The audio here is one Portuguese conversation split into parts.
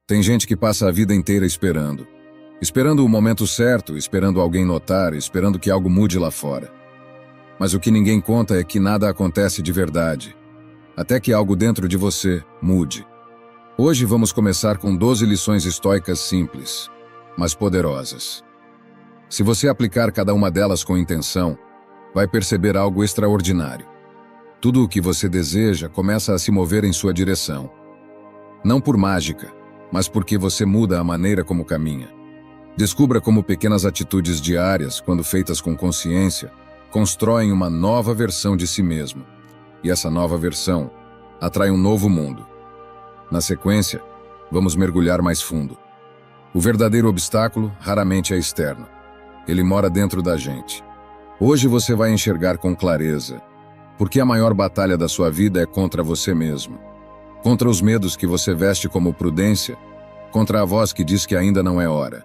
Tem gente que passa a vida inteira esperando. Esperando o momento certo, esperando alguém notar, esperando que algo mude lá fora. Mas o que ninguém conta é que nada acontece de verdade, até que algo dentro de você mude. Hoje vamos começar com 12 lições estoicas simples, mas poderosas. Se você aplicar cada uma delas com intenção, vai perceber algo extraordinário. Tudo o que você deseja começa a se mover em sua direção. Não por mágica, mas porque você muda a maneira como caminha. Descubra como pequenas atitudes diárias, quando feitas com consciência, constroem uma nova versão de si mesmo. E essa nova versão atrai um novo mundo. Na sequência, vamos mergulhar mais fundo. O verdadeiro obstáculo raramente é externo. Ele mora dentro da gente. Hoje você vai enxergar com clareza, porque a maior batalha da sua vida é contra você mesmo. Contra os medos que você veste como prudência, contra a voz que diz que ainda não é hora.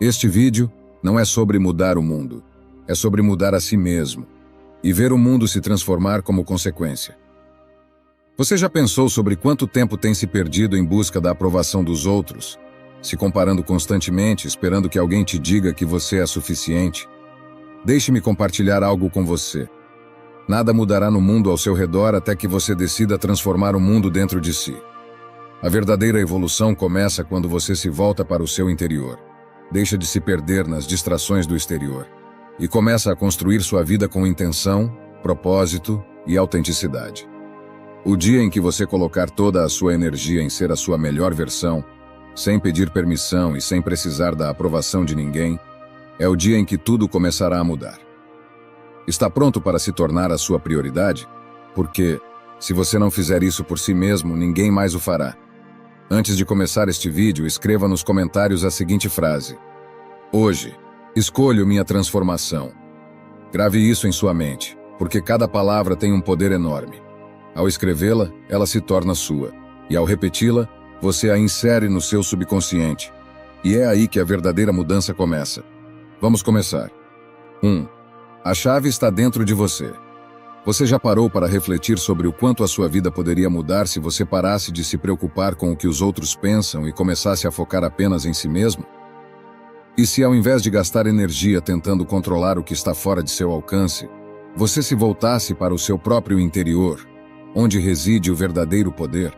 Este vídeo não é sobre mudar o mundo, é sobre mudar a si mesmo e ver o mundo se transformar como consequência. Você já pensou sobre quanto tempo tem se perdido em busca da aprovação dos outros, se comparando constantemente, esperando que alguém te diga que você é suficiente? Deixe-me compartilhar algo com você. Nada mudará no mundo ao seu redor até que você decida transformar o mundo dentro de si. A verdadeira evolução começa quando você se volta para o seu interior. Deixa de se perder nas distrações do exterior e começa a construir sua vida com intenção, propósito e autenticidade. O dia em que você colocar toda a sua energia em ser a sua melhor versão, sem pedir permissão e sem precisar da aprovação de ninguém, é o dia em que tudo começará a mudar. Está pronto para se tornar a sua prioridade? Porque, se você não fizer isso por si mesmo, ninguém mais o fará. Antes de começar este vídeo, escreva nos comentários a seguinte frase: Hoje, escolho minha transformação. Grave isso em sua mente, porque cada palavra tem um poder enorme. Ao escrevê-la, ela se torna sua, e ao repeti-la, você a insere no seu subconsciente. E é aí que a verdadeira mudança começa. Vamos começar. 1. A chave está dentro de você. Você já parou para refletir sobre o quanto a sua vida poderia mudar se você parasse de se preocupar com o que os outros pensam e começasse a focar apenas em si mesmo? E se ao invés de gastar energia tentando controlar o que está fora de seu alcance, você se voltasse para o seu próprio interior, onde reside o verdadeiro poder?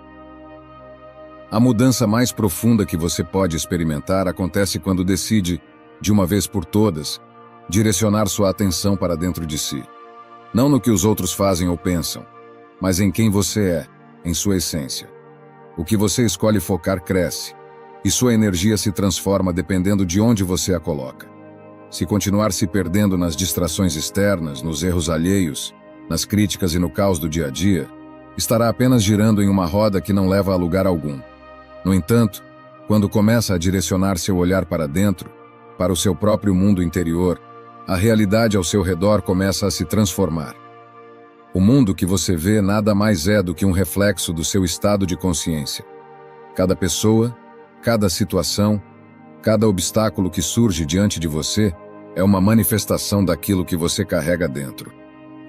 A mudança mais profunda que você pode experimentar acontece quando decide, de uma vez por todas, direcionar sua atenção para dentro de si. Não no que os outros fazem ou pensam, mas em quem você é, em sua essência. O que você escolhe focar cresce, e sua energia se transforma dependendo de onde você a coloca. Se continuar se perdendo nas distrações externas, nos erros alheios, nas críticas e no caos do dia a dia, estará apenas girando em uma roda que não leva a lugar algum. No entanto, quando começa a direcionar seu olhar para dentro, para o seu próprio mundo interior, a realidade ao seu redor começa a se transformar. O mundo que você vê nada mais é do que um reflexo do seu estado de consciência. Cada pessoa, cada situação, cada obstáculo que surge diante de você é uma manifestação daquilo que você carrega dentro.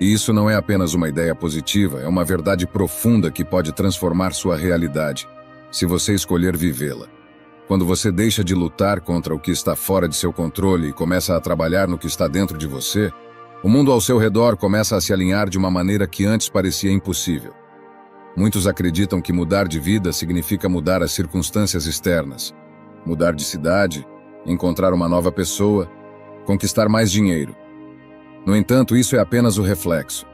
E isso não é apenas uma ideia positiva, é uma verdade profunda que pode transformar sua realidade, se você escolher vivê-la. Quando você deixa de lutar contra o que está fora de seu controle e começa a trabalhar no que está dentro de você, o mundo ao seu redor começa a se alinhar de uma maneira que antes parecia impossível. Muitos acreditam que mudar de vida significa mudar as circunstâncias externas, mudar de cidade, encontrar uma nova pessoa, conquistar mais dinheiro. No entanto, isso é apenas o reflexo.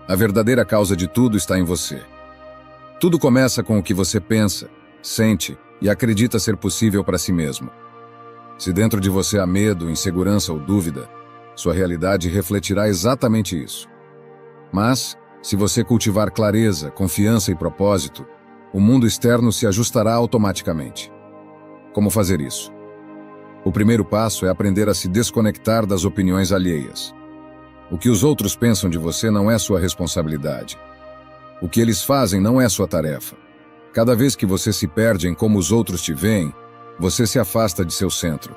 A verdadeira causa de tudo está em você. Tudo começa com o que você pensa, sente e acredita ser possível para si mesmo. Se dentro de você há medo, insegurança ou dúvida, sua realidade refletirá exatamente isso. Mas, se você cultivar clareza, confiança e propósito, o mundo externo se ajustará automaticamente. Como fazer isso? O primeiro passo é aprender a se desconectar das opiniões alheias. O que os outros pensam de você não é sua responsabilidade. O que eles fazem não é sua tarefa. Cada vez que você se perde em como os outros te veem, você se afasta de seu centro.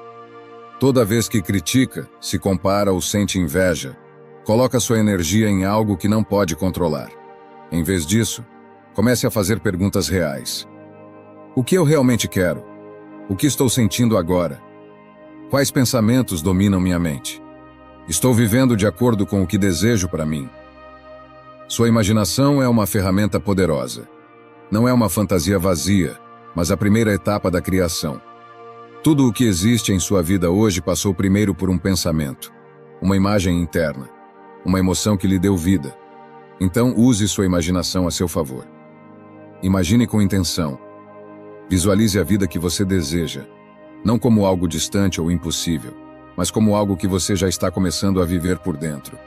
Toda vez que critica, se compara ou sente inveja, coloca sua energia em algo que não pode controlar. Em vez disso, comece a fazer perguntas reais. O que eu realmente quero? O que estou sentindo agora? Quais pensamentos dominam minha mente? Estou vivendo de acordo com o que desejo para mim? Sua imaginação é uma ferramenta poderosa. Não é uma fantasia vazia, mas a primeira etapa da criação. Tudo o que existe em sua vida hoje passou primeiro por um pensamento, uma imagem interna, uma emoção que lhe deu vida. Então use sua imaginação a seu favor. Imagine com intenção. Visualize a vida que você deseja, não como algo distante ou impossível, mas como algo que você já está começando a viver por dentro.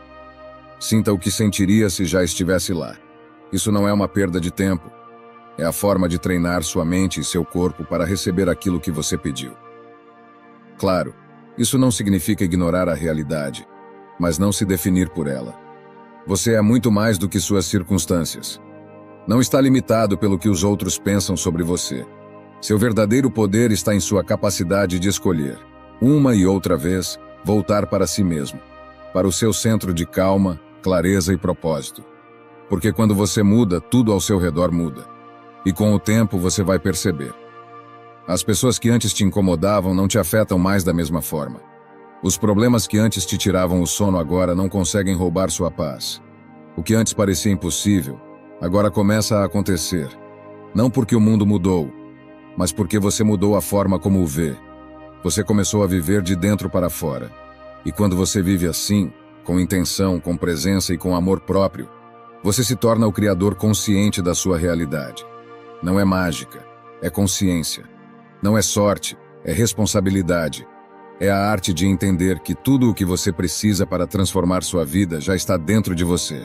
Sinta o que sentiria se já estivesse lá. Isso não é uma perda de tempo. É a forma de treinar sua mente e seu corpo para receber aquilo que você pediu. Claro, isso não significa ignorar a realidade, mas não se definir por ela. Você é muito mais do que suas circunstâncias. Não está limitado pelo que os outros pensam sobre você. Seu verdadeiro poder está em sua capacidade de escolher, uma e outra vez, voltar para si mesmo, para o seu centro de calma, clareza e propósito. Porque quando você muda, tudo ao seu redor muda. E com o tempo você vai perceber. As pessoas que antes te incomodavam não te afetam mais da mesma forma. Os problemas que antes te tiravam o sono agora não conseguem roubar sua paz. O que antes parecia impossível, agora começa a acontecer. Não porque o mundo mudou, mas porque você mudou a forma como o vê. Você começou a viver de dentro para fora. E quando você vive assim, com intenção, com presença e com amor próprio, você se torna o criador consciente da sua realidade. Não é mágica, é consciência. Não é sorte, é responsabilidade. É a arte de entender que tudo o que você precisa para transformar sua vida já está dentro de você.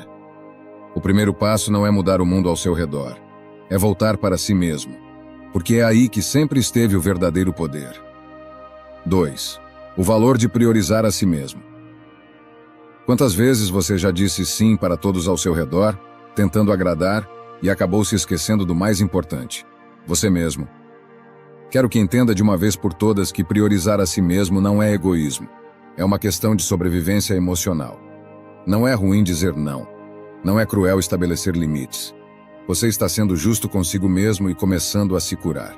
O primeiro passo não é mudar o mundo ao seu redor. É voltar para si mesmo. Porque é aí que sempre esteve o verdadeiro poder. 2. O valor de priorizar a si mesmo. Quantas vezes você já disse sim para todos ao seu redor, tentando agradar, e acabou se esquecendo do mais importante, você mesmo? Quero que entenda de uma vez por todas que priorizar a si mesmo não é egoísmo. É uma questão de sobrevivência emocional. Não é ruim dizer não. Não é cruel estabelecer limites. Você está sendo justo consigo mesmo e começando a se curar.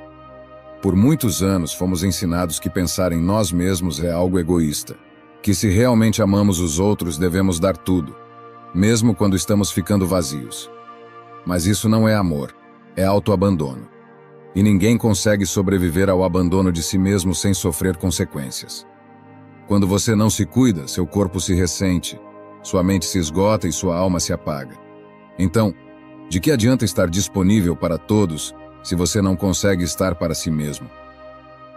Por muitos anos fomos ensinados que pensar em nós mesmos é algo egoísta. Que se realmente amamos os outros devemos dar tudo, mesmo quando estamos ficando vazios. Mas isso não é amor, é autoabandono. E ninguém consegue sobreviver ao abandono de si mesmo sem sofrer consequências. Quando você não se cuida, seu corpo se ressente, sua mente se esgota e sua alma se apaga. Então, de que adianta estar disponível para todos se você não consegue estar para si mesmo?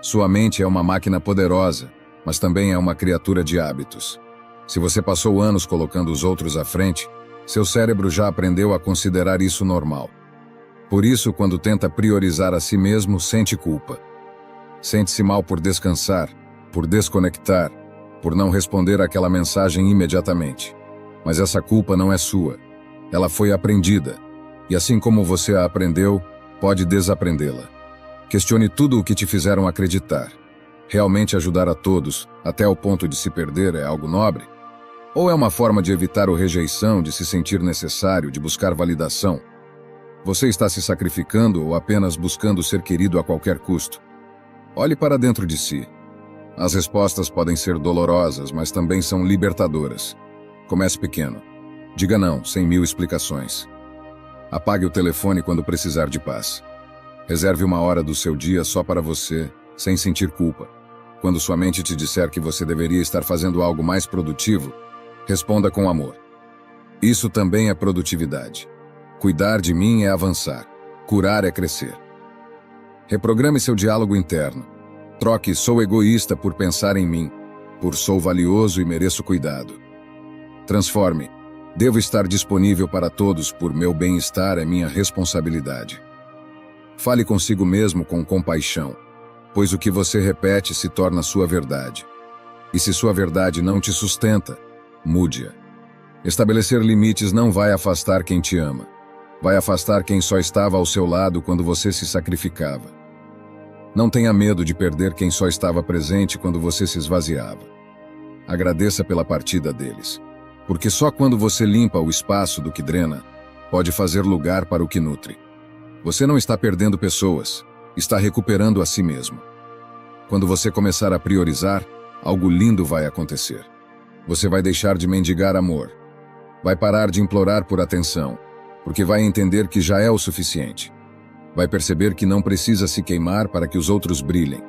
Sua mente é uma máquina poderosa, mas também é uma criatura de hábitos. Se você passou anos colocando os outros à frente, seu cérebro já aprendeu a considerar isso normal. Por isso, quando tenta priorizar a si mesmo, sente culpa. Sente-se mal por descansar, por desconectar, por não responder àquela mensagem imediatamente. Mas essa culpa não é sua. Ela foi aprendida. E assim como você a aprendeu, pode desaprendê-la. Questione tudo o que te fizeram acreditar. Realmente ajudar a todos, até o ponto de se perder, é algo nobre? Ou é uma forma de evitar a rejeição, de se sentir necessário, de buscar validação? Você está se sacrificando ou apenas buscando ser querido a qualquer custo? Olhe para dentro de si. As respostas podem ser dolorosas, mas também são libertadoras. Comece pequeno. Diga não, sem mil explicações. Apague o telefone quando precisar de paz. Reserve uma hora do seu dia só para você, sem sentir culpa. Quando sua mente te disser que você deveria estar fazendo algo mais produtivo, responda com amor. Isso também é produtividade. Cuidar de mim é avançar. Curar é crescer. Reprograme seu diálogo interno. Troque "sou egoísta" por "pensar em mim", por "sou valioso e mereço cuidado". Transforme. Devo estar disponível para todos por meu bem-estar é minha responsabilidade. Fale consigo mesmo com compaixão, pois o que você repete se torna sua verdade. E se sua verdade não te sustenta, mude-a. Estabelecer limites não vai afastar quem te ama. Vai afastar quem só estava ao seu lado quando você se sacrificava. Não tenha medo de perder quem só estava presente quando você se esvaziava. Agradeça pela partida deles. Porque só quando você limpa o espaço do que drena, pode fazer lugar para o que nutre. Você não está perdendo pessoas, está recuperando a si mesmo. Quando você começar a priorizar, algo lindo vai acontecer. Você vai deixar de mendigar amor. Vai parar de implorar por atenção, porque vai entender que já é o suficiente. Vai perceber que não precisa se queimar para que os outros brilhem.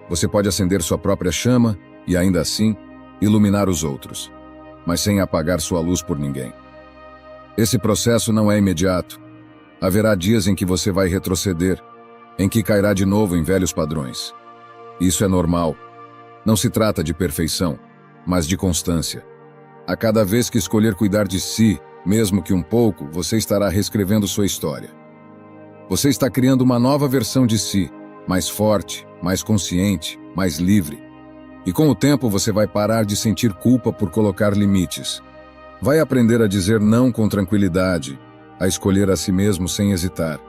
Você pode acender sua própria chama e, ainda assim, iluminar os outros, mas sem apagar sua luz por ninguém. Esse processo não é imediato. Haverá dias em que você vai retroceder, em que cairá de novo em velhos padrões. Isso é normal. Não se trata de perfeição, mas de constância. A cada vez que escolher cuidar de si, mesmo que um pouco, você estará reescrevendo sua história. Você está criando uma nova versão de si, mais forte, mais consciente, mais livre. E com o tempo você vai parar de sentir culpa por colocar limites. Vai aprender a dizer não com tranquilidade, a escolher a si mesmo sem hesitar.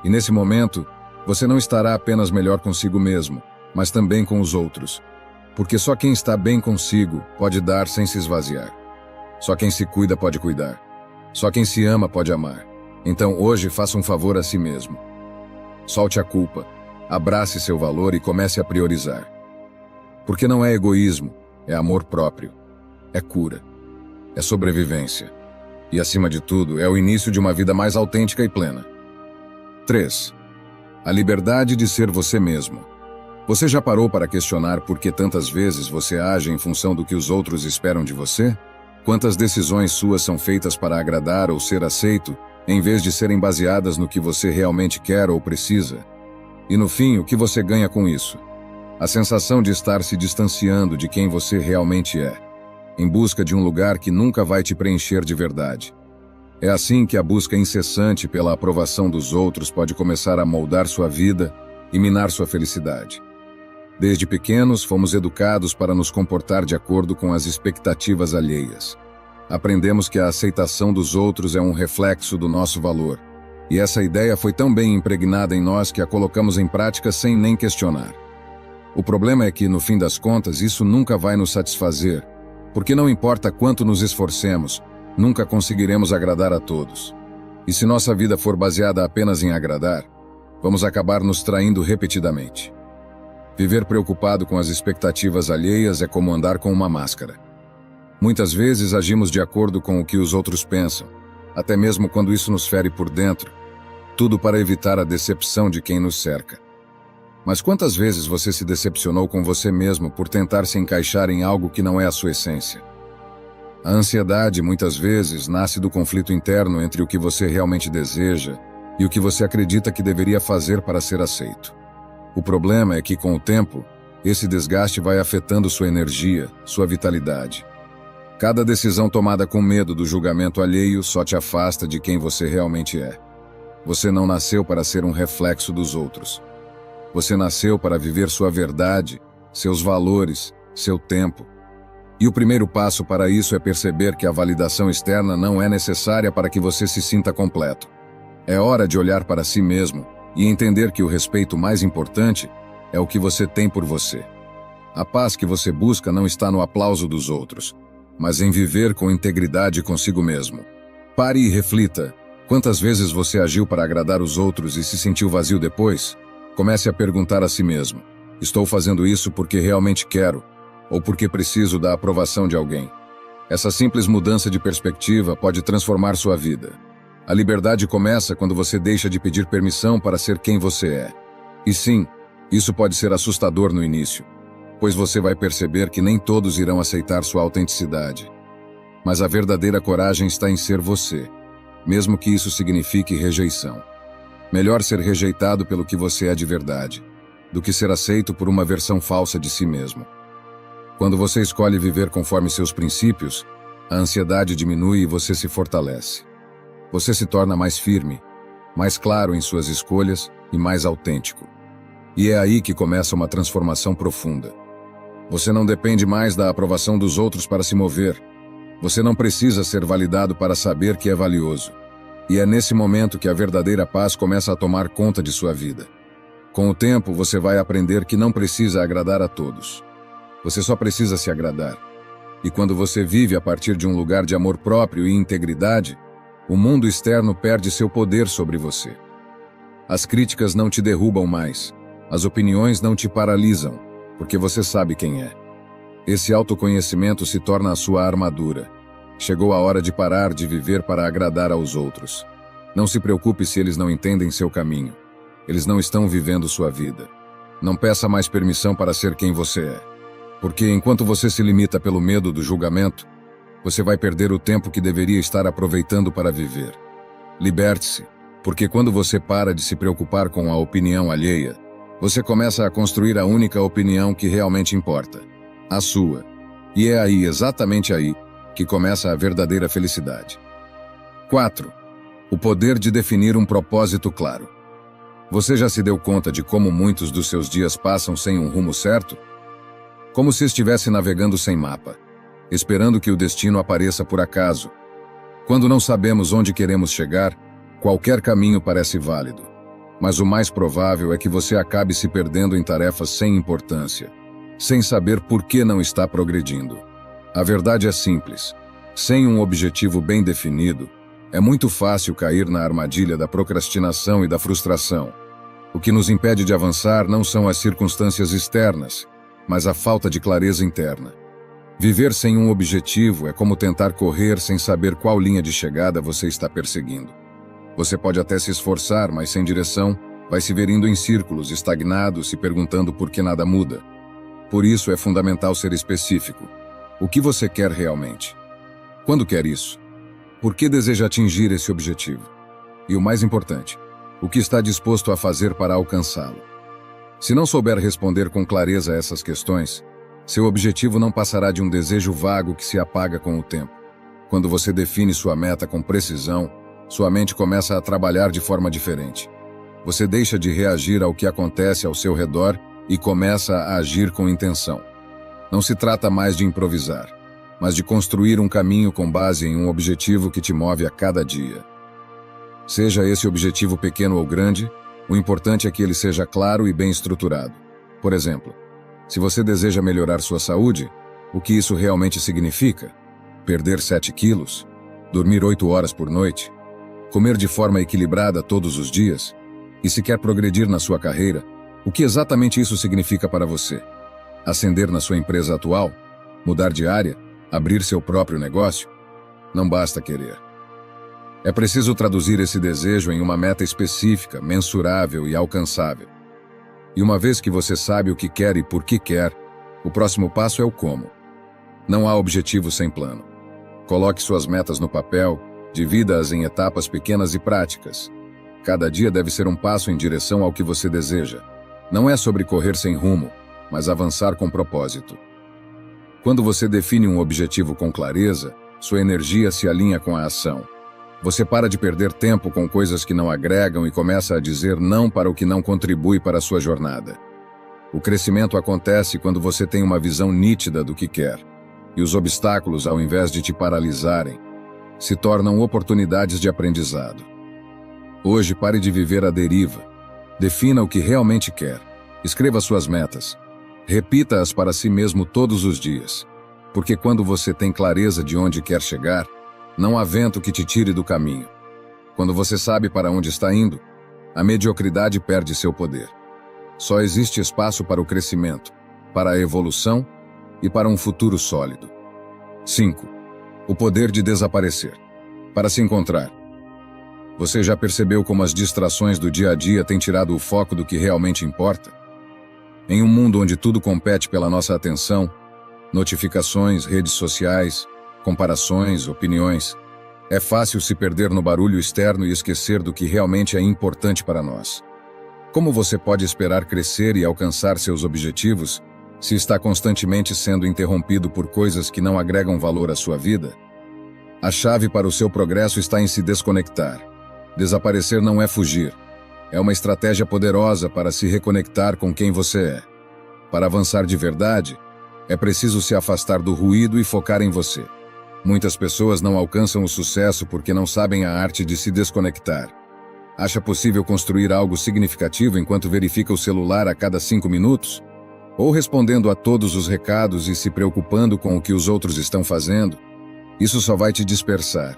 E nesse momento, você não estará apenas melhor consigo mesmo, mas também com os outros. Porque só quem está bem consigo pode dar sem se esvaziar. Só quem se cuida pode cuidar. Só quem se ama pode amar. Então hoje faça um favor a si mesmo. Solte a culpa, abrace seu valor e comece a priorizar. Porque não é egoísmo, é amor próprio, é cura, é sobrevivência. E acima de tudo, é o início de uma vida mais autêntica e plena. 3. A liberdade de ser você mesmo. Você já parou para questionar por que tantas vezes você age em função do que os outros esperam de você? Quantas decisões suas são feitas para agradar ou ser aceito, em vez de serem baseadas no que você realmente quer ou precisa? E no fim, o que você ganha com isso? A sensação de estar se distanciando de quem você realmente é, em busca de um lugar que nunca vai te preencher de verdade. É assim que a busca incessante pela aprovação dos outros pode começar a moldar sua vida e minar sua felicidade. Desde pequenos, fomos educados para nos comportar de acordo com as expectativas alheias. Aprendemos que a aceitação dos outros é um reflexo do nosso valor, e essa ideia foi tão bem impregnada em nós que a colocamos em prática sem nem questionar. O problema é que, no fim das contas, isso nunca vai nos satisfazer, porque não importa quanto nos esforcemos, nunca conseguiremos agradar a todos. E se nossa vida for baseada apenas em agradar, vamos acabar nos traindo repetidamente. Viver preocupado com as expectativas alheias é como andar com uma máscara. Muitas vezes agimos de acordo com o que os outros pensam, até mesmo quando isso nos fere por dentro, tudo para evitar a decepção de quem nos cerca. Mas quantas vezes você se decepcionou com você mesmo por tentar se encaixar em algo que não é a sua essência? A ansiedade, muitas vezes, nasce do conflito interno entre o que você realmente deseja e o que você acredita que deveria fazer para ser aceito. O problema é que, com o tempo, esse desgaste vai afetando sua energia, sua vitalidade. Cada decisão tomada com medo do julgamento alheio só te afasta de quem você realmente é. Você não nasceu para ser um reflexo dos outros. Você nasceu para viver sua verdade, seus valores, seu tempo. E o primeiro passo para isso é perceber que a validação externa não é necessária para que você se sinta completo. É hora de olhar para si mesmo e entender que o respeito mais importante é o que você tem por você. A paz que você busca não está no aplauso dos outros, mas em viver com integridade consigo mesmo. Pare e reflita. Quantas vezes você agiu para agradar os outros e se sentiu vazio depois? Comece a perguntar a si mesmo: estou fazendo isso porque realmente quero ou porque preciso da aprovação de alguém? Essa simples mudança de perspectiva pode transformar sua vida. A liberdade começa quando você deixa de pedir permissão para ser quem você é. E sim, isso pode ser assustador no início, pois você vai perceber que nem todos irão aceitar sua autenticidade. Mas a verdadeira coragem está em ser você, mesmo que isso signifique rejeição. Melhor ser rejeitado pelo que você é de verdade, do que ser aceito por uma versão falsa de si mesmo. Quando você escolhe viver conforme seus princípios, a ansiedade diminui e você se fortalece. Você se torna mais firme, mais claro em suas escolhas e mais autêntico. E é aí que começa uma transformação profunda. Você não depende mais da aprovação dos outros para se mover. Você não precisa ser validado para saber que é valioso. E é nesse momento que a verdadeira paz começa a tomar conta de sua vida. Com o tempo, você vai aprender que não precisa agradar a todos. Você só precisa se agradar. E quando você vive a partir de um lugar de amor próprio e integridade, o mundo externo perde seu poder sobre você. As críticas não te derrubam mais. As opiniões não te paralisam, porque você sabe quem é. Esse autoconhecimento se torna a sua armadura. Chegou a hora de parar de viver para agradar aos outros. Não se preocupe se eles não entendem seu caminho. Eles não estão vivendo sua vida. Não peça mais permissão para ser quem você é. Porque enquanto você se limita pelo medo do julgamento, você vai perder o tempo que deveria estar aproveitando para viver. Liberte-se, porque quando você para de se preocupar com a opinião alheia, você começa a construir a única opinião que realmente importa, a sua. E é aí, exatamente aí, que começa a verdadeira felicidade. 4. O poder de definir um propósito claro. Você já se deu conta de como muitos dos seus dias passam sem um rumo certo? Como se estivesse navegando sem mapa, esperando que o destino apareça por acaso. Quando não sabemos onde queremos chegar, qualquer caminho parece válido. Mas o mais provável é que você acabe se perdendo em tarefas sem importância, sem saber por que não está progredindo. A verdade é simples. Sem um objetivo bem definido, é muito fácil cair na armadilha da procrastinação e da frustração. O que nos impede de avançar não são as circunstâncias externas, mas a falta de clareza interna. Viver sem um objetivo é como tentar correr sem saber qual linha de chegada você está perseguindo. Você pode até se esforçar, mas sem direção, vai se ver indo em círculos, estagnado, se perguntando por que nada muda. Por isso é fundamental ser específico. O que você quer realmente? Quando quer isso? Por que deseja atingir esse objetivo? E o mais importante, o que está disposto a fazer para alcançá-lo? Se não souber responder com clareza a essas questões, seu objetivo não passará de um desejo vago que se apaga com o tempo. Quando você define sua meta com precisão, sua mente começa a trabalhar de forma diferente. Você deixa de reagir ao que acontece ao seu redor e começa a agir com intenção. Não se trata mais de improvisar, mas de construir um caminho com base em um objetivo que te move a cada dia. Seja esse objetivo pequeno ou grande, o importante é que ele seja claro e bem estruturado. Por exemplo, se você deseja melhorar sua saúde, o que isso realmente significa? Perder 7 quilos? Dormir 8 horas por noite? Comer de forma equilibrada todos os dias? E se quer progredir na sua carreira, o que exatamente isso significa para você? Ascender na sua empresa atual? Mudar de área? Abrir seu próprio negócio? Não basta querer. É preciso traduzir esse desejo em uma meta específica, mensurável e alcançável. E uma vez que você sabe o que quer e por que quer, o próximo passo é o como. Não há objetivo sem plano. Coloque suas metas no papel, divida-as em etapas pequenas e práticas. Cada dia deve ser um passo em direção ao que você deseja. Não é sobre correr sem rumo, mas avançar com propósito. Quando você define um objetivo com clareza, sua energia se alinha com a ação. Você para de perder tempo com coisas que não agregam e começa a dizer não para o que não contribui para a sua jornada. O crescimento acontece quando você tem uma visão nítida do que quer, e os obstáculos, ao invés de te paralisarem, se tornam oportunidades de aprendizado. Hoje, pare de viver à deriva. Defina o que realmente quer. Escreva suas metas. Repita-as para si mesmo todos os dias. Porque quando você tem clareza de onde quer chegar, não há vento que te tire do caminho. Quando você sabe para onde está indo, a mediocridade perde seu poder. Só existe espaço para o crescimento, para a evolução e para um futuro sólido. 5. O poder de desaparecer. Para se encontrar. Você já percebeu como as distrações do dia a dia têm tirado o foco do que realmente importa? Em um mundo onde tudo compete pela nossa atenção, notificações, redes sociais, comparações, opiniões, é fácil se perder no barulho externo e esquecer do que realmente é importante para nós. Como você pode esperar crescer e alcançar seus objetivos se está constantemente sendo interrompido por coisas que não agregam valor à sua vida? A chave para o seu progresso está em se desconectar. Desaparecer não é fugir. É uma estratégia poderosa para se reconectar com quem você é. Para avançar de verdade, é preciso se afastar do ruído e focar em você. Muitas pessoas não alcançam o sucesso porque não sabem a arte de se desconectar. Acha possível construir algo significativo enquanto verifica o celular a cada 5 minutos? Ou respondendo a todos os recados e se preocupando com o que os outros estão fazendo? Isso só vai te dispersar.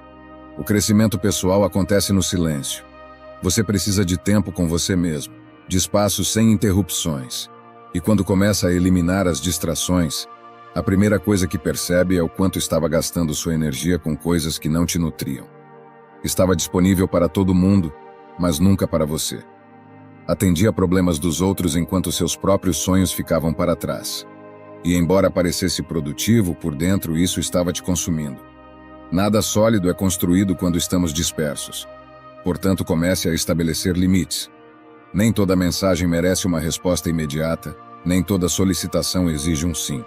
O crescimento pessoal acontece no silêncio. Você precisa de tempo com você mesmo, de espaço sem interrupções. E quando começa a eliminar as distrações, a primeira coisa que percebe é o quanto estava gastando sua energia com coisas que não te nutriam. Estava disponível para todo mundo, mas nunca para você. Atendia problemas dos outros enquanto seus próprios sonhos ficavam para trás. E embora parecesse produtivo, por dentro isso estava te consumindo. Nada sólido é construído quando estamos dispersos. Portanto, comece a estabelecer limites. Nem toda mensagem merece uma resposta imediata, nem toda solicitação exige um sim.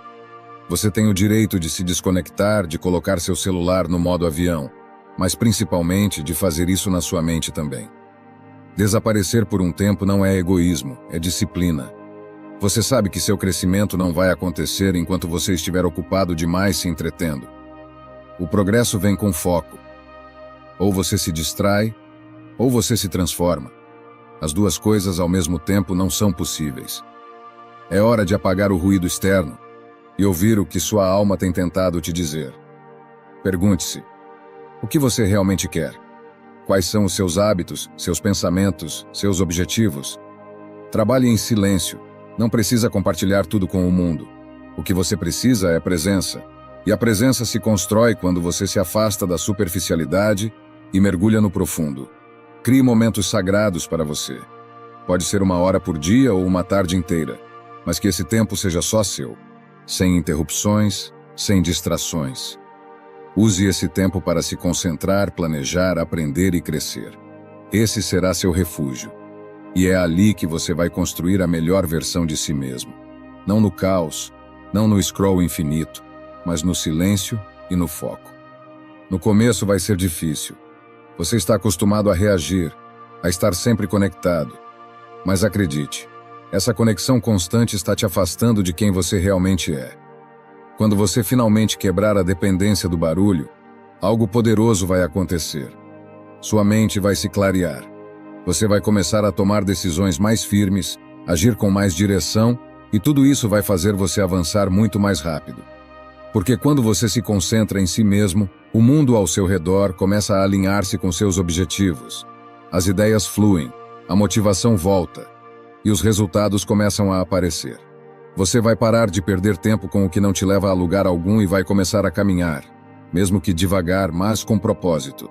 Você tem o direito de se desconectar, de colocar seu celular no modo avião, mas principalmente de fazer isso na sua mente também. Desaparecer por um tempo não é egoísmo, é disciplina. Você sabe que seu crescimento não vai acontecer enquanto você estiver ocupado demais se entretendo. O progresso vem com foco. Ou você se distrai, ou você se transforma. As duas coisas ao mesmo tempo não são possíveis. É hora de apagar o ruído externo e ouvir o que sua alma tem tentado te dizer. Pergunte-se: o que você realmente quer? Quais são os seus hábitos, seus pensamentos, seus objetivos? Trabalhe em silêncio. Não precisa compartilhar tudo com o mundo. O que você precisa é presença. E a presença se constrói quando você se afasta da superficialidade e mergulha no profundo. Crie momentos sagrados para você. Pode ser 1 hora por dia ou uma tarde inteira, mas que esse tempo seja só seu, sem interrupções, sem distrações. Use esse tempo para se concentrar, planejar, aprender e crescer. Esse será seu refúgio. E é ali que você vai construir a melhor versão de si mesmo. Não no caos, não no scroll infinito, mas no silêncio e no foco. No começo vai ser difícil. Você está acostumado a reagir, a estar sempre conectado. Mas acredite, essa conexão constante está te afastando de quem você realmente é. Quando você finalmente quebrar a dependência do barulho, algo poderoso vai acontecer. Sua mente vai se clarear. Você vai começar a tomar decisões mais firmes, agir com mais direção, e tudo isso vai fazer você avançar muito mais rápido. Porque quando você se concentra em si mesmo, o mundo ao seu redor começa a alinhar-se com seus objetivos. As ideias fluem, a motivação volta, e os resultados começam a aparecer. Você vai parar de perder tempo com o que não te leva a lugar algum e vai começar a caminhar, mesmo que devagar, mas com propósito.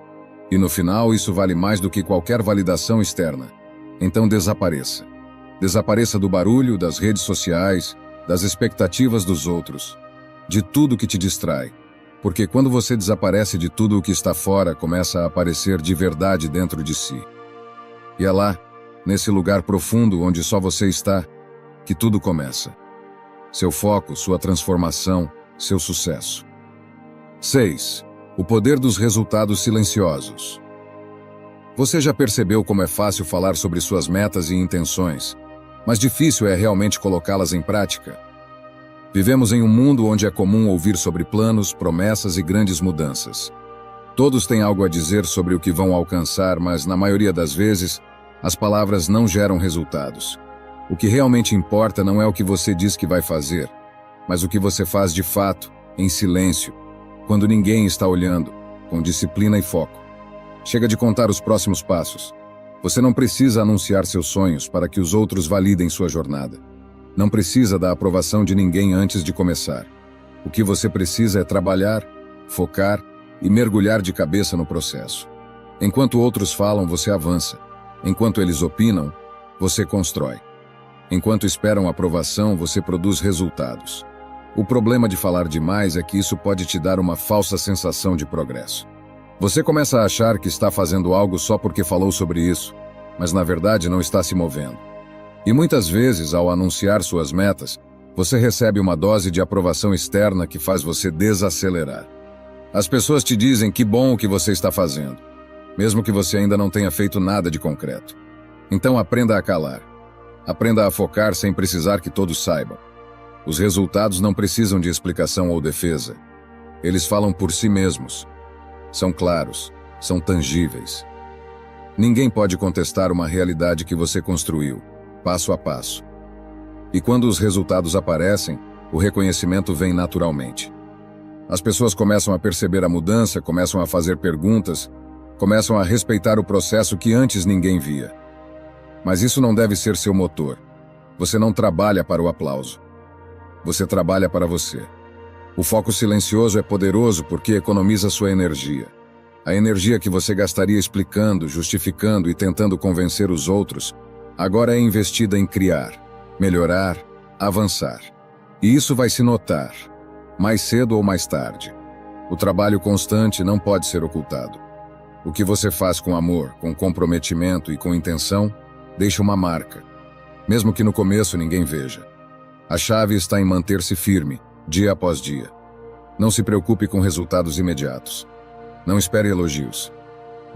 E no final, isso vale mais do que qualquer validação externa. Então desapareça. Desapareça do barulho, das redes sociais, das expectativas dos outros, de tudo que te distrai. Porque quando você desaparece de tudo o que está fora, começa a aparecer de verdade dentro de si. E é lá, nesse lugar profundo onde só você está, que tudo começa. Seu foco, sua transformação, seu sucesso. 6. O poder dos resultados silenciosos. Você já percebeu como é fácil falar sobre suas metas e intenções, mas difícil é realmente colocá-las em prática? Vivemos em um mundo onde é comum ouvir sobre planos, promessas e grandes mudanças. Todos têm algo a dizer sobre o que vão alcançar, mas na maioria das vezes, as palavras não geram resultados. O que realmente importa não é o que você diz que vai fazer, mas o que você faz de fato, em silêncio, quando ninguém está olhando, com disciplina e foco. Chega de contar os próximos passos. Você não precisa anunciar seus sonhos para que os outros validem sua jornada. Não precisa da aprovação de ninguém antes de começar. O que você precisa é trabalhar, focar e mergulhar de cabeça no processo. Enquanto outros falam, você avança. Enquanto eles opinam, você constrói. Enquanto esperam aprovação, você produz resultados. O problema de falar demais é que isso pode te dar uma falsa sensação de progresso. Você começa a achar que está fazendo algo só porque falou sobre isso, mas na verdade não está se movendo. E muitas vezes, ao anunciar suas metas, você recebe uma dose de aprovação externa que faz você desacelerar. As pessoas te dizem que bom o que você está fazendo, mesmo que você ainda não tenha feito nada de concreto. Então aprenda a calar. Aprenda a focar sem precisar que todos saibam. Os resultados não precisam de explicação ou defesa. Eles falam por si mesmos. São claros, são tangíveis. Ninguém pode contestar uma realidade que você construiu, passo a passo. E quando os resultados aparecem, o reconhecimento vem naturalmente. As pessoas começam a perceber a mudança, começam a fazer perguntas, Começam a respeitar o processo que antes ninguém via. Mas isso não deve ser seu motor. Você não trabalha para o aplauso. Você trabalha para você. O foco silencioso é poderoso porque economiza sua energia. A energia que você gastaria explicando, justificando e tentando convencer os outros, agora é investida em criar, melhorar, avançar. E isso vai se notar, mais cedo ou mais tarde. O trabalho constante não pode ser ocultado. O que você faz com amor, com comprometimento e com intenção, deixa uma marca, mesmo que no começo ninguém veja. A chave está em manter-se firme, dia após dia. Não se preocupe com resultados imediatos. Não espere elogios.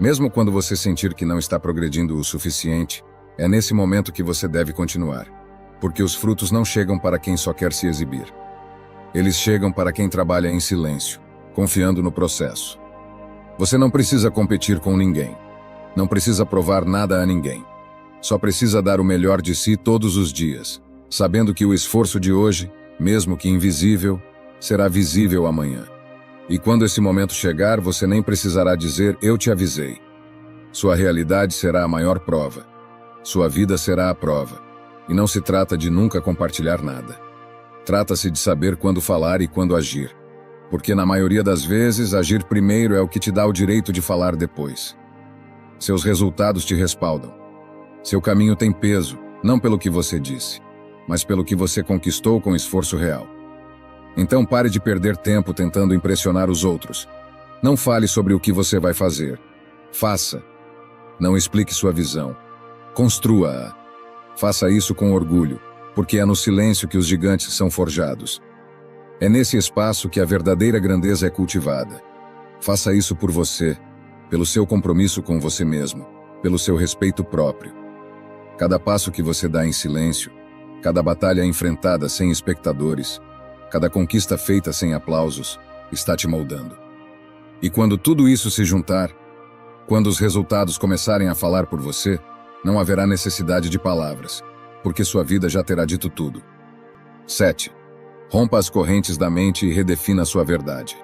Mesmo quando você sentir que não está progredindo o suficiente, é nesse momento que você deve continuar, porque os frutos não chegam para quem só quer se exibir. Eles chegam para quem trabalha em silêncio, confiando no processo. Você não precisa competir com ninguém. Não precisa provar nada a ninguém. Só precisa dar o melhor de si todos os dias, sabendo que o esforço de hoje, mesmo que invisível, será visível amanhã. E quando esse momento chegar, você nem precisará dizer "eu te avisei". Sua realidade será a maior prova. Sua vida será a prova. E não se trata de nunca compartilhar nada. Trata-se de saber quando falar e quando agir. Porque na maioria das vezes, agir primeiro é o que te dá o direito de falar depois. Seus resultados te respaldam. Seu caminho tem peso, não pelo que você disse, mas pelo que você conquistou com esforço real. Então pare de perder tempo tentando impressionar os outros. Não fale sobre o que você vai fazer. Faça. Não explique sua visão. Construa-a. Faça isso com orgulho, porque é no silêncio que os gigantes são forjados. É nesse espaço que a verdadeira grandeza é cultivada. Faça isso por você, pelo seu compromisso com você mesmo, pelo seu respeito próprio. Cada passo que você dá em silêncio, cada batalha enfrentada sem espectadores, cada conquista feita sem aplausos, está te moldando. E quando tudo isso se juntar, quando os resultados começarem a falar por você, não haverá necessidade de palavras, porque sua vida já terá dito tudo. 7. Rompa as correntes da mente e redefina sua verdade.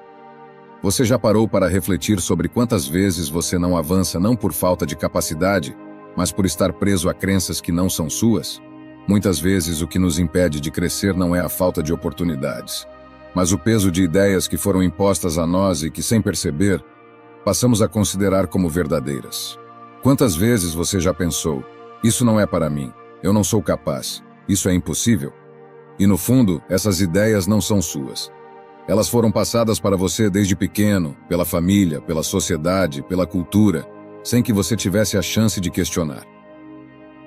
Você já parou para refletir sobre quantas vezes você não avança não por falta de capacidade, mas por estar preso a crenças que não são suas? Muitas vezes o que nos impede de crescer não é a falta de oportunidades, mas o peso de ideias que foram impostas a nós e que, sem perceber, passamos a considerar como verdadeiras. Quantas vezes você já pensou, isso não é para mim, eu não sou capaz, isso é impossível? E no fundo, essas ideias não são suas. Elas foram passadas para você desde pequeno, pela família, pela sociedade, pela cultura, sem que você tivesse a chance de questionar.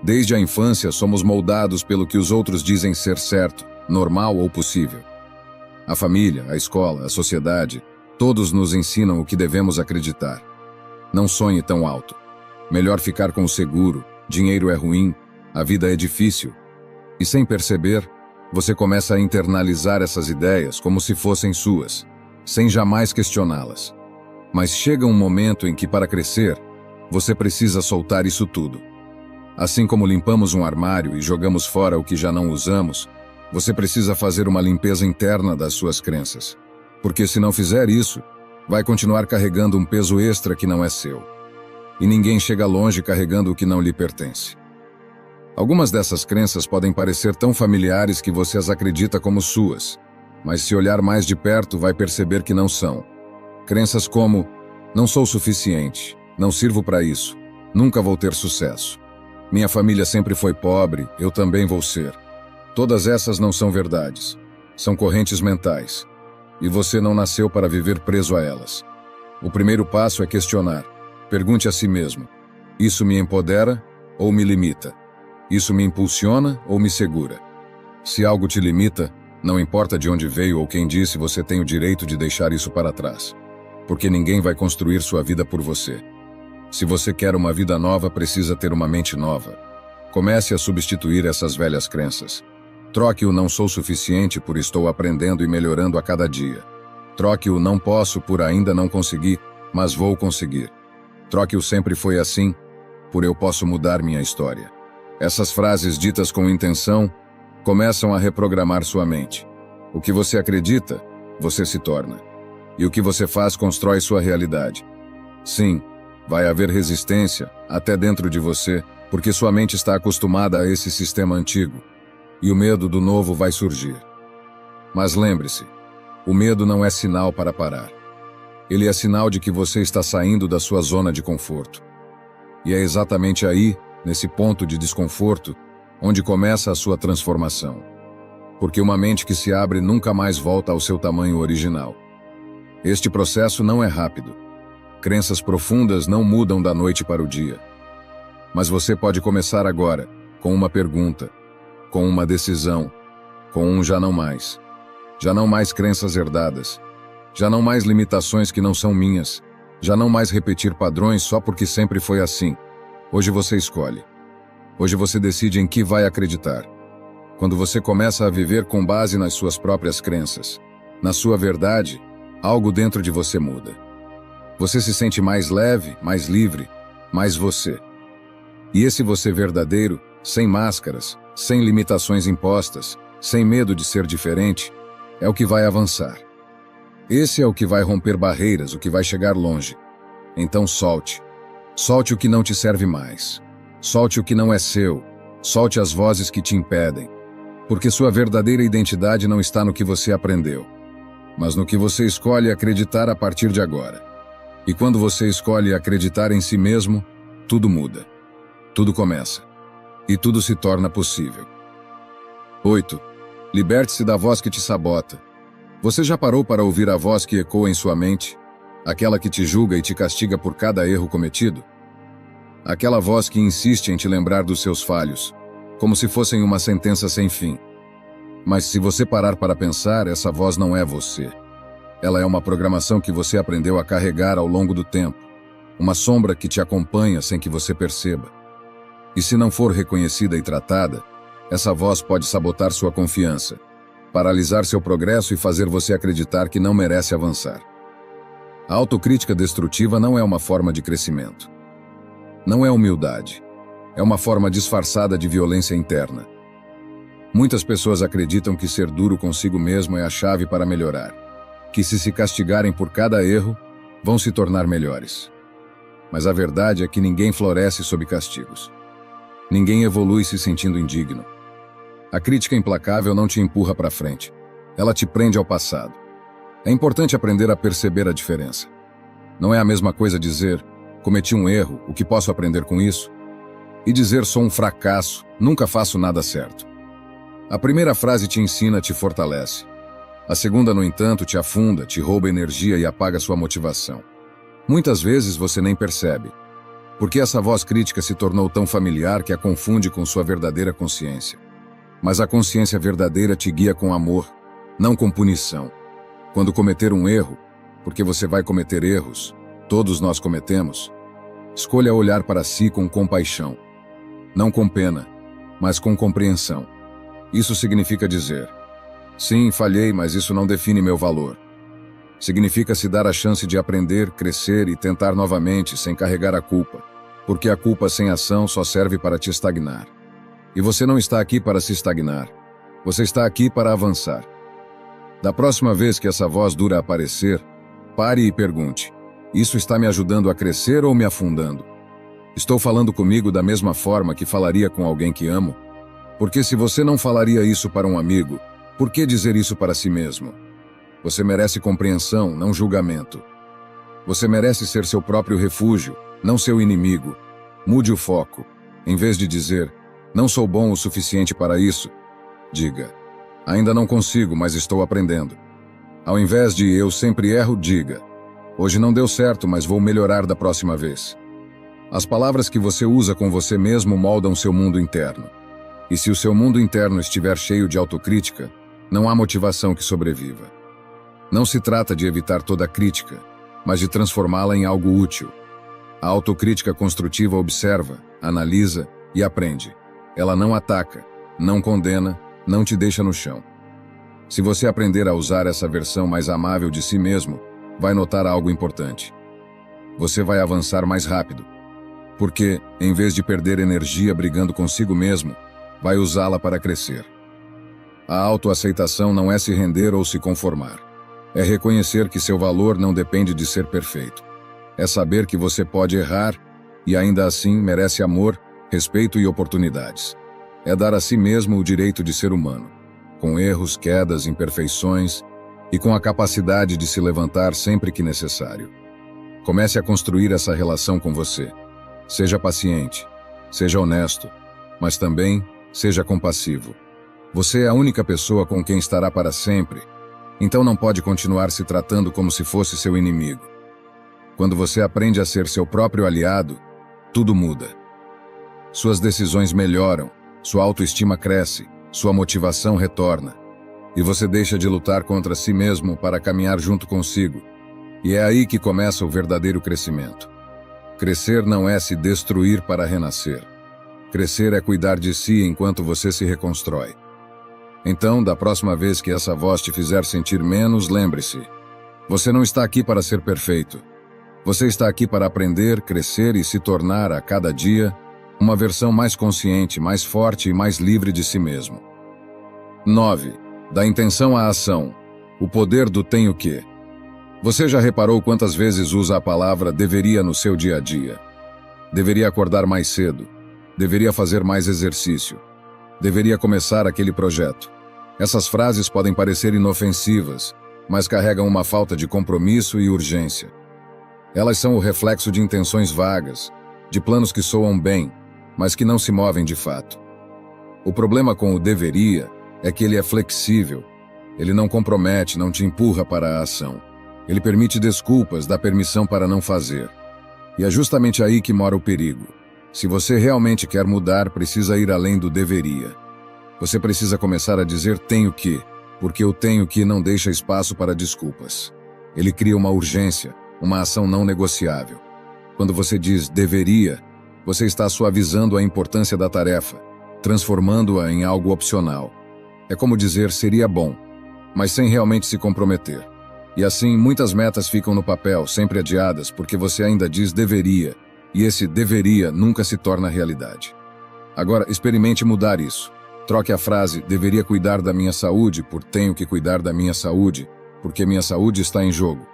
Desde a infância, somos moldados pelo que os outros dizem ser certo, normal ou possível. A família, a escola, a sociedade, todos nos ensinam o que devemos acreditar. Não sonhe tão alto. Melhor ficar com o seguro, dinheiro é ruim, a vida é difícil. E sem perceber, você começa a internalizar essas ideias como se fossem suas, sem jamais questioná-las. Mas chega um momento em que, para crescer, você precisa soltar isso tudo. Assim como limpamos um armário e jogamos fora o que já não usamos, você precisa fazer uma limpeza interna das suas crenças. Porque se não fizer isso, vai continuar carregando um peso extra que não é seu. E ninguém chega longe carregando o que não lhe pertence. Algumas dessas crenças podem parecer tão familiares que você as acredita como suas, mas se olhar mais de perto vai perceber que não são. Crenças como: não sou suficiente, não sirvo para isso, nunca vou ter sucesso. Minha família sempre foi pobre, eu também vou ser. Todas essas não são verdades. São correntes mentais. E você não nasceu para viver preso a elas. O primeiro passo é questionar. Pergunte a si mesmo: isso me empodera ou me limita? Isso me impulsiona ou me segura? Se algo te limita, não importa de onde veio ou quem disse, você tem o direito de deixar isso para trás. Porque ninguém vai construir sua vida por você. Se você quer uma vida nova, precisa ter uma mente nova. Comece a substituir essas velhas crenças. Troque o não sou suficiente por estou aprendendo e melhorando a cada dia. Troque o não posso por ainda não consegui, mas vou conseguir. Troque o sempre foi assim, por eu posso mudar minha história. Essas frases ditas com intenção começam a reprogramar sua mente. O que você acredita, você se torna. E o que você faz constrói sua realidade. Sim, Vai haver resistência, até dentro de você, porque sua mente está acostumada a esse sistema antigo. E o medo do novo vai surgir. Mas lembre-se, o medo não é sinal para parar. Ele é sinal de que você está saindo da sua zona de conforto. E é exatamente aí, nesse ponto de desconforto, onde começa a sua transformação. Porque uma mente que se abre nunca mais volta ao seu tamanho original. Este processo não é rápido. Crenças profundas não mudam da noite para o dia. Mas você pode começar agora, com uma pergunta, com uma decisão, com um já não mais. Já não mais crenças herdadas. Já não mais limitações que não são minhas. Já não mais repetir padrões só porque sempre foi assim. Hoje você escolhe. Hoje você decide em que vai acreditar. Quando você começa a viver com base nas suas próprias crenças, na sua verdade, algo dentro de você muda. Você se sente mais leve, mais livre, mais você. E esse você verdadeiro, sem máscaras, sem limitações impostas, sem medo de ser diferente, é o que vai avançar. Esse é o que vai romper barreiras, o que vai chegar longe. Então solte. Solte o que não te serve mais. Solte o que não é seu. Solte as vozes que te impedem. Porque sua verdadeira identidade não está no que você aprendeu, mas no que você escolhe acreditar a partir de agora. E quando você escolhe acreditar em si mesmo, tudo muda. Tudo começa. E tudo se torna possível. 8. Liberte-se da voz que te sabota. Você já parou para ouvir a voz que ecoa em sua mente? Aquela que te julga e te castiga por cada erro cometido? Aquela voz que insiste em te lembrar dos seus falhos, como se fossem uma sentença sem fim. Mas se você parar para pensar, essa voz não é você. Ela é uma programação que você aprendeu a carregar ao longo do tempo, uma sombra que te acompanha sem que você perceba. E se não for reconhecida e tratada, essa voz pode sabotar sua confiança, paralisar seu progresso e fazer você acreditar que não merece avançar. A autocrítica destrutiva não é uma forma de crescimento. Não é humildade. É uma forma disfarçada de violência interna. Muitas pessoas acreditam que ser duro consigo mesmo é a chave para melhorar, que se castigarem por cada erro, vão se tornar melhores. Mas a verdade é que ninguém floresce sob castigos. Ninguém evolui se sentindo indigno. A crítica implacável não te empurra para frente. Ela te prende ao passado. É importante aprender a perceber a diferença. Não é a mesma coisa dizer, cometi um erro, o que posso aprender com isso? E dizer, sou um fracasso, nunca faço nada certo. A primeira frase te ensina, te fortalece. A segunda, no entanto, te afunda, te rouba energia e apaga sua motivação. Muitas vezes você nem percebe, porque essa voz crítica se tornou tão familiar que a confunde com sua verdadeira consciência. Mas a consciência verdadeira te guia com amor, não com punição. Quando cometer um erro, porque você vai cometer erros, todos nós cometemos, escolha olhar para si com compaixão. Não com pena, mas com compreensão. Isso significa dizer, sim, falhei, mas isso não define meu valor. Significa se dar a chance de aprender, crescer e tentar novamente sem carregar a culpa, porque a culpa sem ação só serve para te estagnar. E você não está aqui para se estagnar, você está aqui para avançar. Da próxima vez que essa voz dura aparecer, pare e pergunte, isso está me ajudando a crescer ou me afundando? Estou falando comigo da mesma forma que falaria com alguém que amo? Porque se você não falaria isso para um amigo, por que dizer isso para si mesmo? Você merece compreensão, não julgamento. Você merece ser seu próprio refúgio, não seu inimigo. Mude o foco. Em vez de dizer, não sou bom o suficiente para isso, diga, ainda não consigo, mas estou aprendendo. Ao invés de eu sempre erro, diga, hoje não deu certo, mas vou melhorar da próxima vez. As palavras que você usa com você mesmo moldam seu mundo interno. E se o seu mundo interno estiver cheio de autocrítica, não há motivação que sobreviva. Não se trata de evitar toda crítica, mas de transformá-la em algo útil. A autocrítica construtiva observa, analisa e aprende. Ela não ataca, não condena, não te deixa no chão. Se você aprender a usar essa versão mais amável de si mesmo, vai notar algo importante. Você vai avançar mais rápido. Porque, em vez de perder energia brigando consigo mesmo, vai usá-la para crescer. A autoaceitação não é se render ou se conformar. É reconhecer que seu valor não depende de ser perfeito. É saber que você pode errar e ainda assim merece amor, respeito e oportunidades. É dar a si mesmo o direito de ser humano, com erros, quedas, imperfeições e com a capacidade de se levantar sempre que necessário. Comece a construir essa relação com você. Seja paciente, seja honesto, mas também seja compassivo. Você é a única pessoa com quem estará para sempre, então não pode continuar se tratando como se fosse seu inimigo. Quando você aprende a ser seu próprio aliado, tudo muda. Suas decisões melhoram, sua autoestima cresce, sua motivação retorna, e você deixa de lutar contra si mesmo para caminhar junto consigo. E é aí que começa o verdadeiro crescimento. Crescer não é se destruir para renascer. Crescer é cuidar de si enquanto você se reconstrói. Então, da próxima vez que essa voz te fizer sentir menos, lembre-se: você não está aqui para ser perfeito. Você está aqui para aprender, crescer e se tornar, a cada dia, uma versão mais consciente, mais forte e mais livre de si mesmo. 9. Da intenção à ação. O poder do tenho que. Você já reparou quantas vezes usa a palavra deveria no seu dia a dia? Deveria acordar mais cedo. Deveria fazer mais exercício. Deveria começar aquele projeto. Essas frases podem parecer inofensivas, mas carregam uma falta de compromisso e urgência. Elas são o reflexo de intenções vagas, de planos que soam bem, mas que não se movem de fato. O problema com o deveria é que ele é flexível. Ele não compromete, não te empurra para a ação. Ele permite desculpas, dá permissão para não fazer. E é justamente aí que mora o perigo. Se você realmente quer mudar, precisa ir além do deveria. Você precisa começar a dizer tenho que, porque o tenho que não deixa espaço para desculpas. Ele cria uma urgência, uma ação não negociável. Quando você diz deveria, você está suavizando a importância da tarefa, transformando-a em algo opcional. É como dizer seria bom, mas sem realmente se comprometer. E assim, muitas metas ficam no papel, sempre adiadas, porque você ainda diz deveria, e esse deveria nunca se torna realidade. Agora, experimente mudar isso. Troque a frase deveria cuidar da minha saúde por tenho que cuidar da minha saúde, porque minha saúde está em jogo.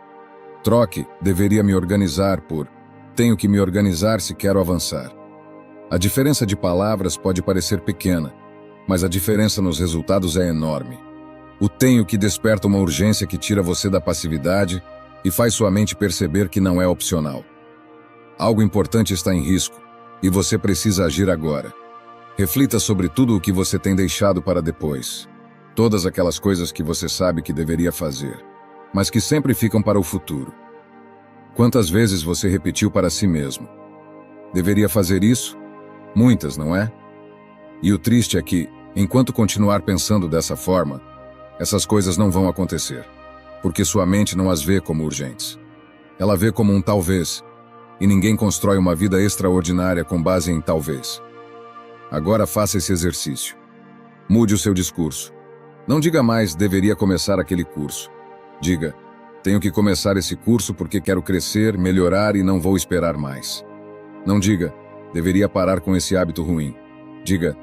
Troque deveria me organizar por tenho que me organizar se quero avançar. A diferença de palavras pode parecer pequena, mas a diferença nos resultados é enorme. O tenho que desperta uma urgência que tira você da passividade e faz sua mente perceber que não é opcional. Algo importante está em risco, e você precisa agir agora. Reflita sobre tudo o que você tem deixado para depois. Todas aquelas coisas que você sabe que deveria fazer, mas que sempre ficam para o futuro. Quantas vezes você repetiu para si mesmo: deveria fazer isso? Muitas, não é? E o triste é que, enquanto continuar pensando dessa forma, essas coisas não vão acontecer, porque sua mente não as vê como urgentes. Ela vê como um talvez, e ninguém constrói uma vida extraordinária com base em talvez. Agora faça esse exercício. Mude o seu discurso. Não diga mais deveria começar aquele curso. Diga, tenho que começar esse curso porque quero crescer, melhorar e não vou esperar mais. Não diga, deveria parar com esse hábito ruim. Diga,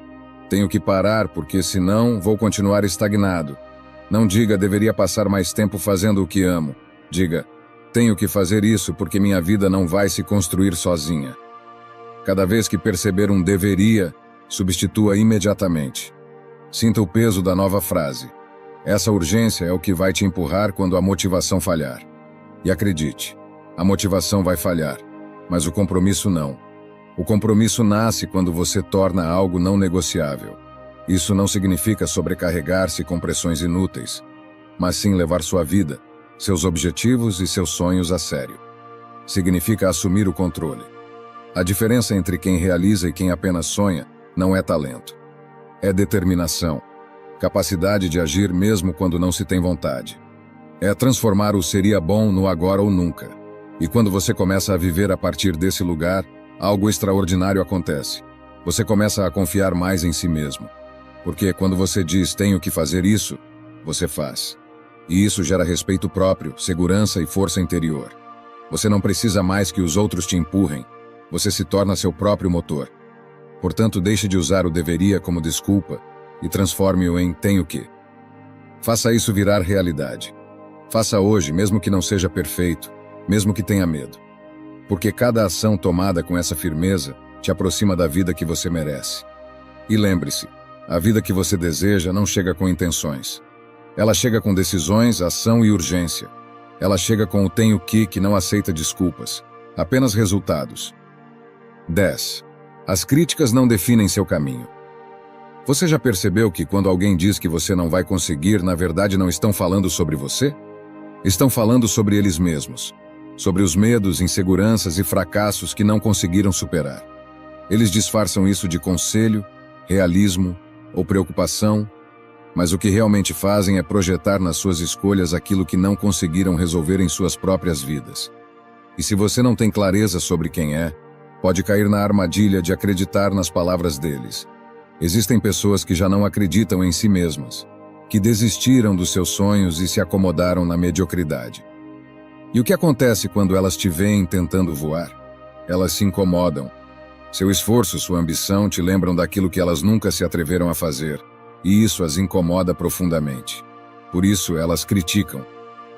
tenho que parar porque senão vou continuar estagnado. Não diga, deveria passar mais tempo fazendo o que amo. Diga, tenho que fazer isso porque minha vida não vai se construir sozinha. Cada vez que perceber um deveria, substitua imediatamente. Sinta o peso da nova frase. Essa urgência é o que vai te empurrar quando a motivação falhar. E acredite, a motivação vai falhar, mas o compromisso não. O compromisso nasce quando você torna algo não negociável. Isso não significa sobrecarregar-se com pressões inúteis, mas sim levar sua vida, seus objetivos e seus sonhos a sério. Significa assumir o controle. A diferença entre quem realiza e quem apenas sonha não é talento. É determinação, capacidade de agir mesmo quando não se tem vontade. É transformar o seria bom no agora ou nunca. E quando você começa a viver a partir desse lugar, algo extraordinário acontece. Você começa a confiar mais em si mesmo. Porque quando você diz tenho que fazer isso, você faz. E isso gera respeito próprio, segurança e força interior. Você não precisa mais que os outros te empurrem. Você se torna seu próprio motor. Portanto, deixe de usar o deveria como desculpa e transforme-o em tenho que. Faça isso virar realidade. Faça hoje, mesmo que não seja perfeito, mesmo que tenha medo. porque cada ação tomada com essa firmeza te aproxima da vida que você merece. E lembre-se, a vida que você deseja não chega com intenções. Ela chega com decisões, ação e urgência. Ela chega com o tenho que não aceita desculpas, apenas resultados. 10. As críticas não definem seu caminho. Você já percebeu que quando alguém diz que você não vai conseguir, na verdade não estão falando sobre você? Estão falando sobre eles mesmos, sobre os medos, inseguranças e fracassos que não conseguiram superar. Eles disfarçam isso de conselho, realismo ou preocupação, mas o que realmente fazem é projetar nas suas escolhas aquilo que não conseguiram resolver em suas próprias vidas. E se você não tem clareza sobre quem é, pode cair na armadilha de acreditar nas palavras deles. Existem pessoas que já não acreditam em si mesmas, que desistiram dos seus sonhos e se acomodaram na mediocridade. E o que acontece quando elas te veem tentando voar? Elas se incomodam. Seu esforço, sua ambição te lembram daquilo que elas nunca se atreveram a fazer, e isso as incomoda profundamente. Por isso, elas criticam.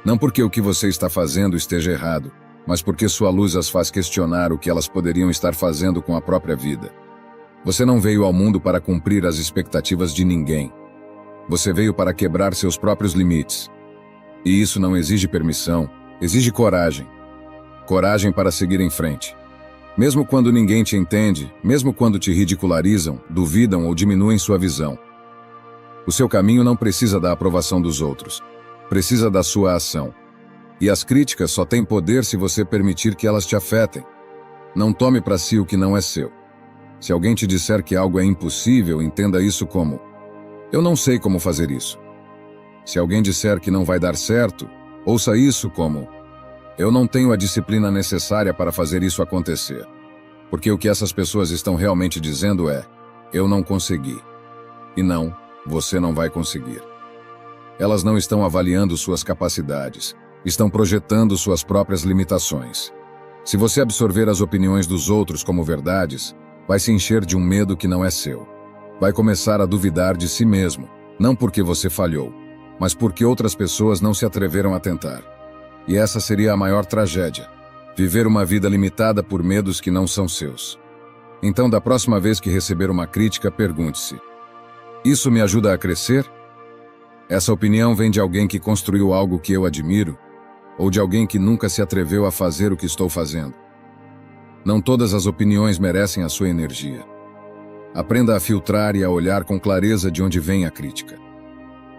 Não porque o que você está fazendo esteja errado, mas porque sua luz as faz questionar o que elas poderiam estar fazendo com a própria vida. Você não veio ao mundo para cumprir as expectativas de ninguém. Você veio para quebrar seus próprios limites. E isso não exige permissão, exige coragem. Coragem para seguir em frente. Mesmo quando ninguém te entende, mesmo quando te ridicularizam, duvidam ou diminuem sua visão. O seu caminho não precisa da aprovação dos outros. Precisa da sua ação. E as críticas só têm poder se você permitir que elas te afetem. Não tome para si o que não é seu. Se alguém te disser que algo é impossível, entenda isso como: eu não sei como fazer isso. Se alguém disser que não vai dar certo, ouça isso como: eu não tenho a disciplina necessária para fazer isso acontecer. Porque o que essas pessoas estão realmente dizendo é: eu não consegui. E não, você não vai conseguir. Elas não estão avaliando suas capacidades, estão projetando suas próprias limitações. Se você absorver as opiniões dos outros como verdades, vai se encher de um medo que não é seu. Vai começar a duvidar de si mesmo, não porque você falhou, mas porque outras pessoas não se atreveram a tentar. E essa seria a maior tragédia: viver uma vida limitada por medos que não são seus. Então, da próxima vez que receber uma crítica, pergunte-se: isso me ajuda a crescer? Essa opinião vem de alguém que construiu algo que eu admiro? Ou de alguém que nunca se atreveu a fazer o que estou fazendo? Não todas as opiniões merecem a sua energia. Aprenda a filtrar e a olhar com clareza de onde vem a crítica.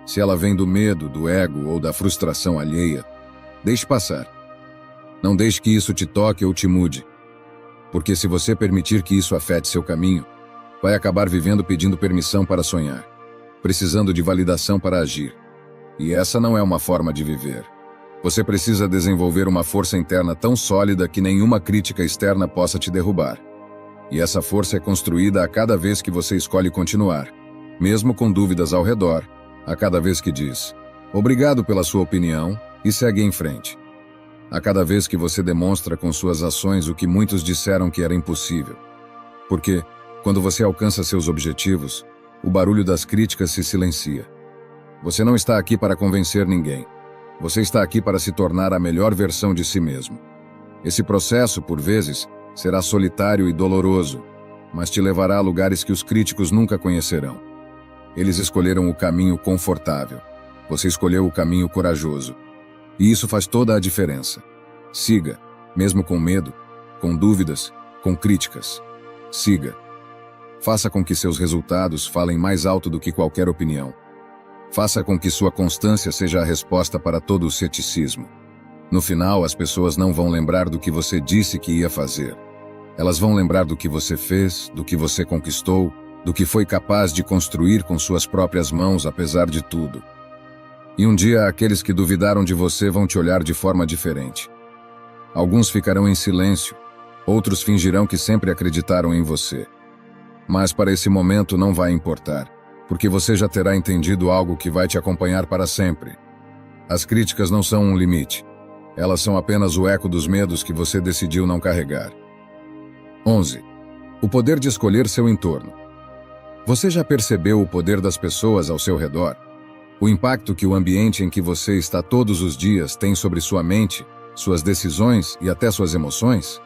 Se ela vem do medo, do ego ou da frustração alheia, deixe passar. Não deixe que isso te toque ou te mude. Porque se você permitir que isso afete seu caminho, vai acabar vivendo pedindo permissão para sonhar, precisando de validação para agir. E essa não é uma forma de viver. Você precisa desenvolver uma força interna tão sólida que nenhuma crítica externa possa te derrubar. E essa força é construída a cada vez que você escolhe continuar, mesmo com dúvidas ao redor, a cada vez que diz: obrigado pela sua opinião, e segue em frente. A cada vez que você demonstra com suas ações o que muitos disseram que era impossível. Porque, quando você alcança seus objetivos, o barulho das críticas se silencia. Você não está aqui para convencer ninguém. Você está aqui para se tornar a melhor versão de si mesmo. Esse processo, por vezes, será solitário e doloroso, mas te levará a lugares que os críticos nunca conhecerão. Eles escolheram o caminho confortável. Você escolheu o caminho corajoso. E isso faz toda a diferença. Siga, mesmo com medo, com dúvidas, com críticas. Siga. Faça com que seus resultados falem mais alto do que qualquer opinião. Faça com que sua constância seja a resposta para todo o ceticismo. No final, as pessoas não vão lembrar do que você disse que ia fazer. Elas vão lembrar do que você fez, do que você conquistou, do que foi capaz de construir com suas próprias mãos apesar de tudo. E um dia aqueles que duvidaram de você vão te olhar de forma diferente. Alguns ficarão em silêncio, outros fingirão que sempre acreditaram em você. Mas para esse momento não vai importar, porque você já terá entendido algo que vai te acompanhar para sempre. As críticas não são um limite. Elas são apenas o eco dos medos que você decidiu não carregar. 11. O poder de escolher seu entorno. Você já percebeu o poder das pessoas ao seu redor? O impacto que o ambiente em que você está todos os dias tem sobre sua mente, suas decisões e até suas emoções?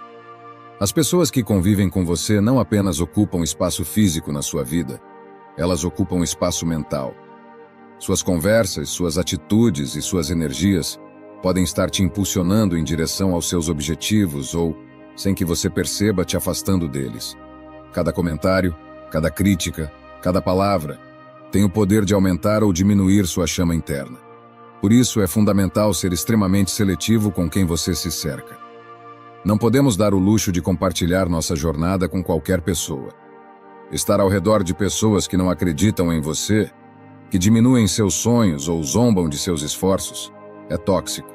As pessoas que convivem com você não apenas ocupam espaço físico na sua vida, elas ocupam espaço mental. Suas conversas, suas atitudes e suas energias podem estar te impulsionando em direção aos seus objetivos ou, sem que você perceba, te afastando deles. Cada comentário, cada crítica, cada palavra tem o poder de aumentar ou diminuir sua chama interna. Por isso, é fundamental ser extremamente seletivo com quem você se cerca. Não podemos dar o luxo de compartilhar nossa jornada com qualquer pessoa. Estar ao redor de pessoas que não acreditam em você, que diminuem seus sonhos ou zombam de seus esforços, é tóxico.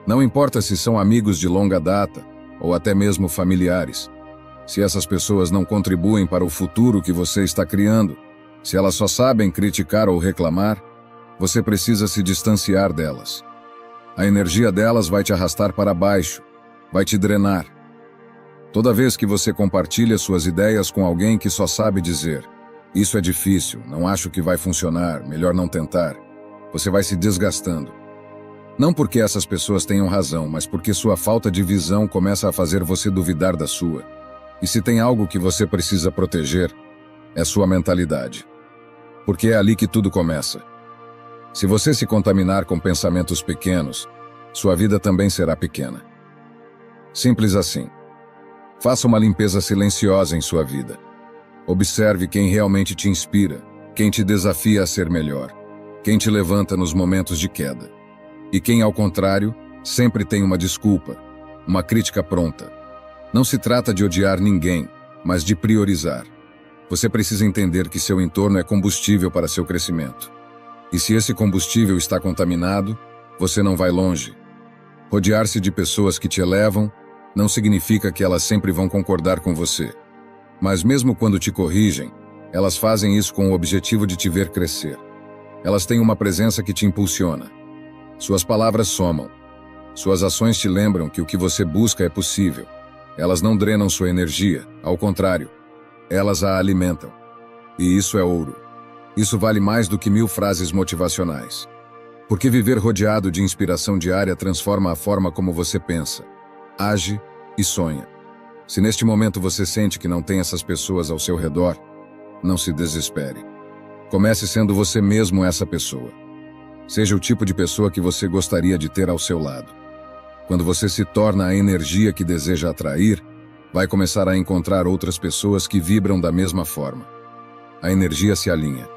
Não importa se são amigos de longa data ou até mesmo familiares. Se essas pessoas não contribuem para o futuro que você está criando, se elas só sabem criticar ou reclamar, você precisa se distanciar delas. A energia delas vai te arrastar para baixo, vai te drenar. Toda vez que você compartilha suas ideias com alguém que só sabe dizer "isso é difícil, não acho que vai funcionar, melhor não tentar", você vai se desgastando. Não porque essas pessoas tenham razão, mas porque sua falta de visão começa a fazer você duvidar da sua. E se tem algo que você precisa proteger, é sua mentalidade. Porque é ali que tudo começa. Se você se contaminar com pensamentos pequenos, sua vida também será pequena. Simples assim. Faça uma limpeza silenciosa em sua vida. Observe quem realmente te inspira, quem te desafia a ser melhor, quem te levanta nos momentos de queda. E quem, ao contrário, sempre tem uma desculpa, uma crítica pronta. Não se trata de odiar ninguém, mas de priorizar. Você precisa entender que seu entorno é combustível para seu crescimento. E se esse combustível está contaminado, você não vai longe. Rodear-se de pessoas que te elevam não significa que elas sempre vão concordar com você. Mas mesmo quando te corrigem, elas fazem isso com o objetivo de te ver crescer. Elas têm uma presença que te impulsiona. Suas palavras somam. Suas ações te lembram que o que você busca é possível. Elas não drenam sua energia, ao contrário, elas a alimentam. E isso é ouro. Isso vale mais do que 1000 frases motivacionais. Porque viver rodeado de inspiração diária transforma a forma como você pensa, age e sonha. Se neste momento você sente que não tem essas pessoas ao seu redor, não se desespere. Comece sendo você mesmo essa pessoa. Seja o tipo de pessoa que você gostaria de ter ao seu lado. Quando você se torna a energia que deseja atrair, vai começar a encontrar outras pessoas que vibram da mesma forma. A energia se alinha.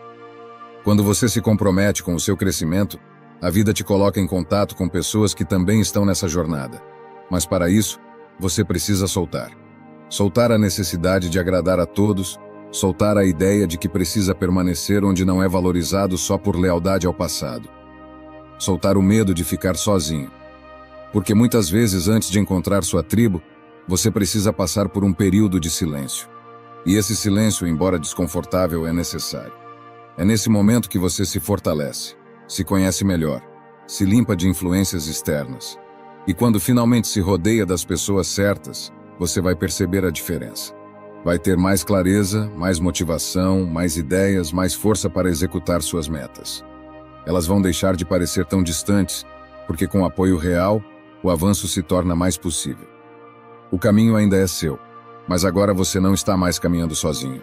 Quando você se compromete com o seu crescimento, a vida te coloca em contato com pessoas que também estão nessa jornada. Mas para isso, você precisa soltar. Soltar a necessidade de agradar a todos, soltar a ideia de que precisa permanecer onde não é valorizado só por lealdade ao passado. Soltar o medo de ficar sozinho. Porque muitas vezes, antes de encontrar sua tribo, você precisa passar por um período de silêncio. E esse silêncio, embora desconfortável, é necessário. É nesse momento que você se fortalece, se conhece melhor, se limpa de influências externas. E quando finalmente se rodeia das pessoas certas, você vai perceber a diferença. Vai ter mais clareza, mais motivação, mais ideias, mais força para executar suas metas. Elas vão deixar de parecer tão distantes, porque com apoio real, o avanço se torna mais possível. O caminho ainda é seu, mas agora você não está mais caminhando sozinho.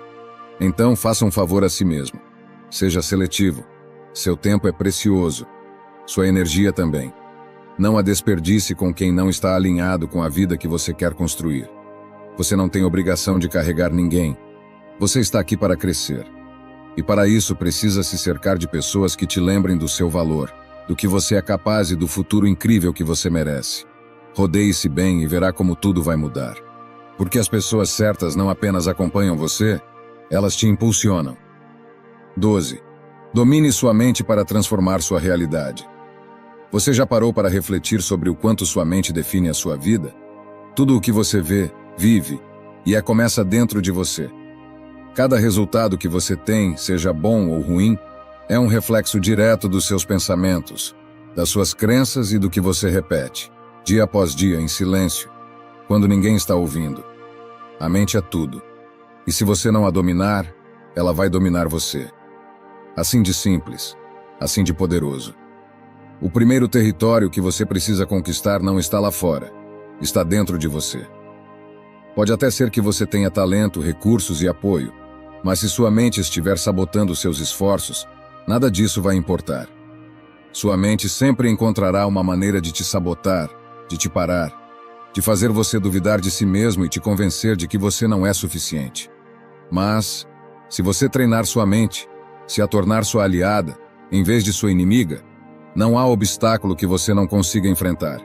Então faça um favor a si mesmo. Seja seletivo. Seu tempo é precioso. Sua energia também. Não a desperdice com quem não está alinhado com a vida que você quer construir. Você não tem obrigação de carregar ninguém. Você está aqui para crescer. E para isso precisa se cercar de pessoas que te lembrem do seu valor, do que você é capaz e do futuro incrível que você merece. Rodeie-se bem e verá como tudo vai mudar. Porque as pessoas certas não apenas acompanham você, elas te impulsionam. 12. Domine sua mente para transformar sua realidade. Você já parou para refletir sobre o quanto sua mente define a sua vida? Tudo o que você vê, vive, e começa dentro de você. Cada resultado que você tem, seja bom ou ruim, é um reflexo direto dos seus pensamentos, das suas crenças e do que você repete, dia após dia, em silêncio, quando ninguém está ouvindo. A mente é tudo. E se você não a dominar, ela vai dominar você. Assim de simples, assim de poderoso. O primeiro território que você precisa conquistar não está lá fora, está dentro de você. Pode até ser que você tenha talento, recursos e apoio, mas se sua mente estiver sabotando seus esforços, nada disso vai importar. Sua mente sempre encontrará uma maneira de te sabotar, de te parar, de fazer você duvidar de si mesmo e te convencer de que você não é suficiente. Mas, se você treinar sua mente, se a tornar sua aliada, em vez de sua inimiga, não há obstáculo que você não consiga enfrentar.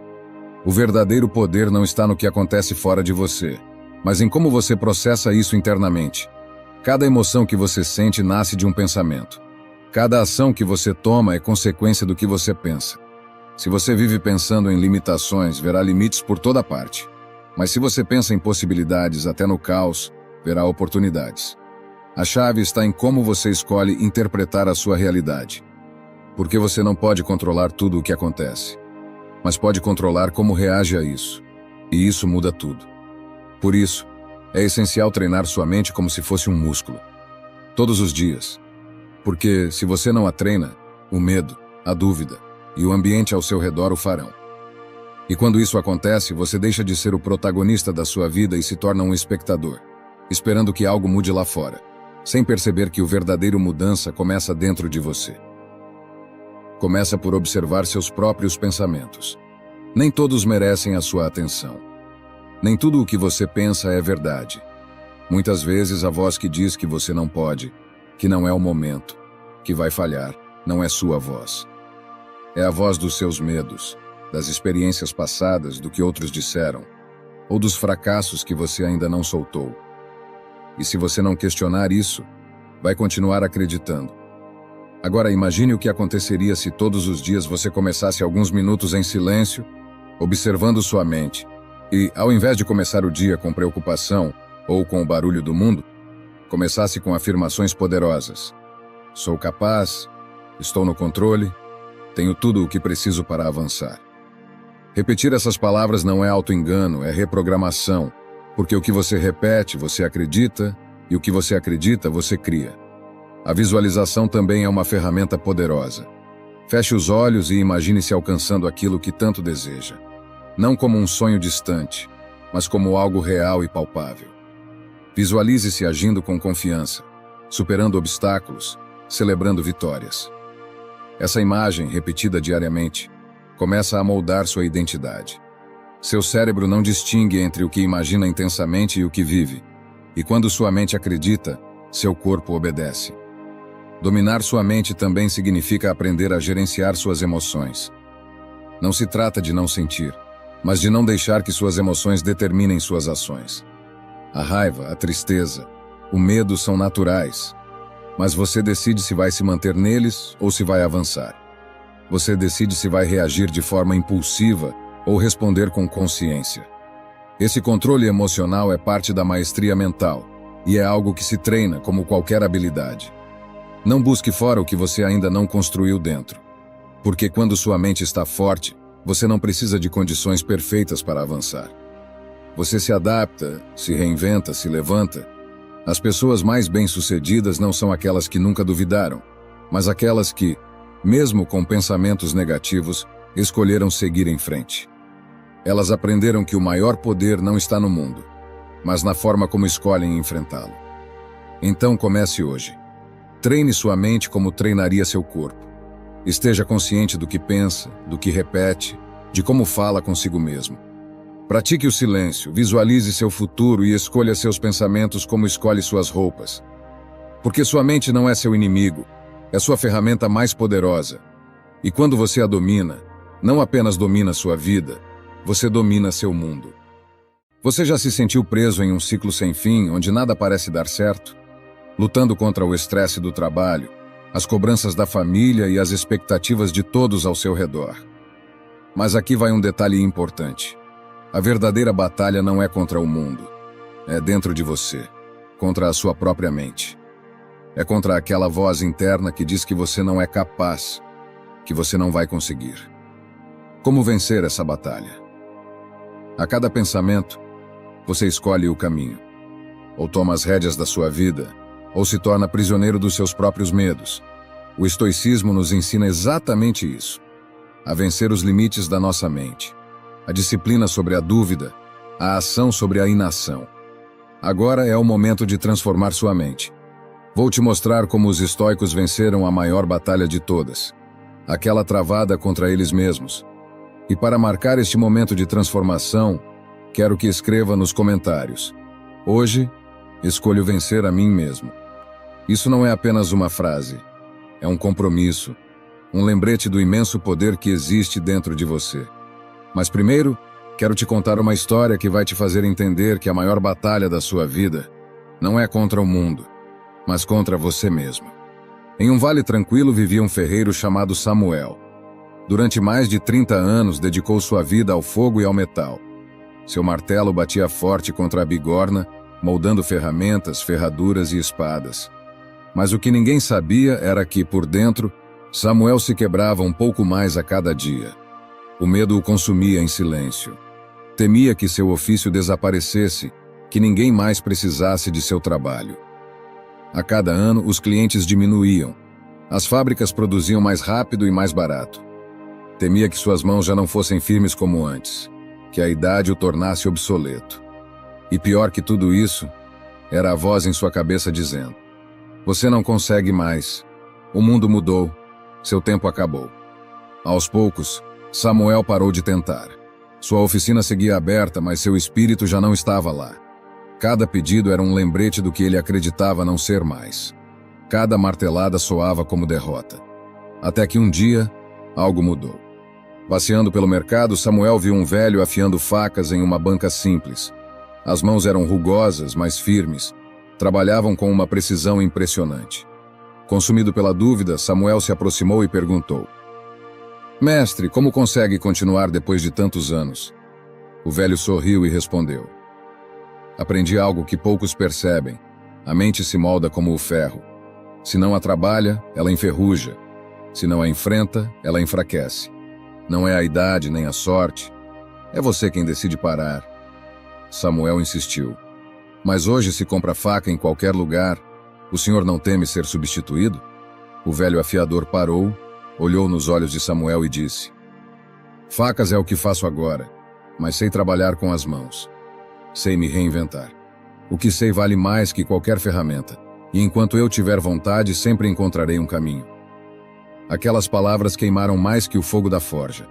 O verdadeiro poder não está no que acontece fora de você, mas em como você processa isso internamente. Cada emoção que você sente nasce de um pensamento. Cada ação que você toma é consequência do que você pensa. Se você vive pensando em limitações, verá limites por toda parte. Mas se você pensa em possibilidades, até no caos, verá oportunidades. A chave está em como você escolhe interpretar a sua realidade. Porque você não pode controlar tudo o que acontece, mas pode controlar como reage a isso. E isso muda tudo. Por isso, é essencial treinar sua mente como se fosse um músculo. Todos os dias. Porque, se você não a treina, o medo, a dúvida e o ambiente ao seu redor o farão. E quando isso acontece, você deixa de ser o protagonista da sua vida e se torna um espectador, esperando que algo mude lá fora, sem perceber que o verdadeiro mudança começa dentro de você. Começa por observar seus próprios pensamentos. Nem todos merecem a sua atenção. Nem tudo o que você pensa é verdade. Muitas vezes a voz que diz que você não pode, que não é o momento, que vai falhar, não é sua voz. É a voz dos seus medos, das experiências passadas, do que outros disseram, ou dos fracassos que você ainda não soltou. E se você não questionar isso, vai continuar acreditando. Agora imagine o que aconteceria se todos os dias você começasse alguns minutos em silêncio, observando sua mente, e, ao invés de começar o dia com preocupação ou com o barulho do mundo, começasse com afirmações poderosas. Sou capaz, estou no controle, tenho tudo o que preciso para avançar. Repetir essas palavras não é auto-engano, é reprogramação, porque o que você repete, você acredita, e o que você acredita, você cria. A visualização também é uma ferramenta poderosa. Feche os olhos e imagine-se alcançando aquilo que tanto deseja. Não como um sonho distante, mas como algo real e palpável. Visualize-se agindo com confiança, superando obstáculos, celebrando vitórias. Essa imagem, repetida diariamente, começa a moldar sua identidade. Seu cérebro não distingue entre o que imagina intensamente e o que vive, e quando sua mente acredita, seu corpo obedece. Dominar sua mente também significa aprender a gerenciar suas emoções. Não se trata de não sentir, mas de não deixar que suas emoções determinem suas ações. A raiva, a tristeza, o medo são naturais, mas você decide se vai se manter neles ou se vai avançar. Você decide se vai reagir de forma impulsiva ou responder com consciência. Esse controle emocional é parte da maestria mental e é algo que se treina como qualquer habilidade. Não busque fora o que você ainda não construiu dentro, porque quando sua mente está forte, você não precisa de condições perfeitas para avançar. Você se adapta, se reinventa, se levanta. As pessoas mais bem-sucedidas não são aquelas que nunca duvidaram, mas aquelas que, mesmo com pensamentos negativos, escolheram seguir em frente. Elas aprenderam que o maior poder não está no mundo, mas na forma como escolhem enfrentá-lo. Então comece hoje. Treine sua mente como treinaria seu corpo. Esteja consciente do que pensa, do que repete, de como fala consigo mesmo. Pratique o silêncio, visualize seu futuro e escolha seus pensamentos como escolhe suas roupas. Porque sua mente não é seu inimigo, é sua ferramenta mais poderosa. E quando você a domina, não apenas domina sua vida, você domina seu mundo. Você já se sentiu preso em um ciclo sem fim, onde nada parece dar certo? Lutando contra o estresse do trabalho, as cobranças da família e as expectativas de todos ao seu redor. Mas aqui vai um detalhe importante. A verdadeira batalha não é contra o mundo. É dentro de você, contra a sua própria mente. É contra aquela voz interna que diz que você não é capaz, que você não vai conseguir. Como vencer essa batalha? A cada pensamento, você escolhe o caminho. Ou toma as rédeas da sua vida, ou se torna prisioneiro dos seus próprios medos. O estoicismo nos ensina exatamente isso. A vencer os limites da nossa mente. A disciplina sobre a dúvida, a ação sobre a inação. Agora é o momento de transformar sua mente. Vou te mostrar como os estoicos venceram a maior batalha de todas, aquela travada contra eles mesmos. E para marcar este momento de transformação, quero que escreva nos comentários: hoje, escolho vencer a mim mesmo. Isso não é apenas uma frase, é um compromisso, um lembrete do imenso poder que existe dentro de você. Mas primeiro, quero te contar uma história que vai te fazer entender que a maior batalha da sua vida não é contra o mundo, mas contra você mesmo. Em um vale tranquilo vivia um ferreiro chamado Samuel. Durante mais de 30 anos dedicou sua vida ao fogo e ao metal. Seu martelo batia forte contra a bigorna, moldando ferramentas, ferraduras e espadas. Mas o que ninguém sabia era que, por dentro, Samuel se quebrava um pouco mais a cada dia. O medo o consumia em silêncio. Temia que seu ofício desaparecesse, que ninguém mais precisasse de seu trabalho. A cada ano, os clientes diminuíam. As fábricas produziam mais rápido e mais barato. Temia que suas mãos já não fossem firmes como antes, que a idade o tornasse obsoleto. E pior que tudo isso, era a voz em sua cabeça dizendo: você não consegue mais. O mundo mudou. Seu tempo acabou. Aos poucos, Samuel parou de tentar. Sua oficina seguia aberta, mas seu espírito já não estava lá. Cada pedido era um lembrete do que ele acreditava não ser mais. Cada martelada soava como derrota. Até que um dia, algo mudou. Passeando pelo mercado, Samuel viu um velho afiando facas em uma banca simples. As mãos eram rugosas, mas firmes. Trabalhavam com uma precisão impressionante. Consumido pela dúvida, Samuel se aproximou e perguntou: mestre, como consegue continuar depois de tantos anos? O velho sorriu e respondeu: aprendi algo que poucos percebem. A mente se molda como o ferro. Se não a trabalha, ela enferruja. Se não a enfrenta, ela enfraquece. Não é a idade nem a sorte. É você quem decide parar. Samuel insistiu: mas hoje se compra faca em qualquer lugar. O senhor não teme ser substituído? O velho afiador parou, olhou nos olhos de Samuel e disse: facas é o que faço agora, mas sei trabalhar com as mãos. Sei me reinventar. O que sei vale mais que qualquer ferramenta, e enquanto eu tiver vontade, sempre encontrarei um caminho. Aquelas palavras queimaram mais que o fogo da forja.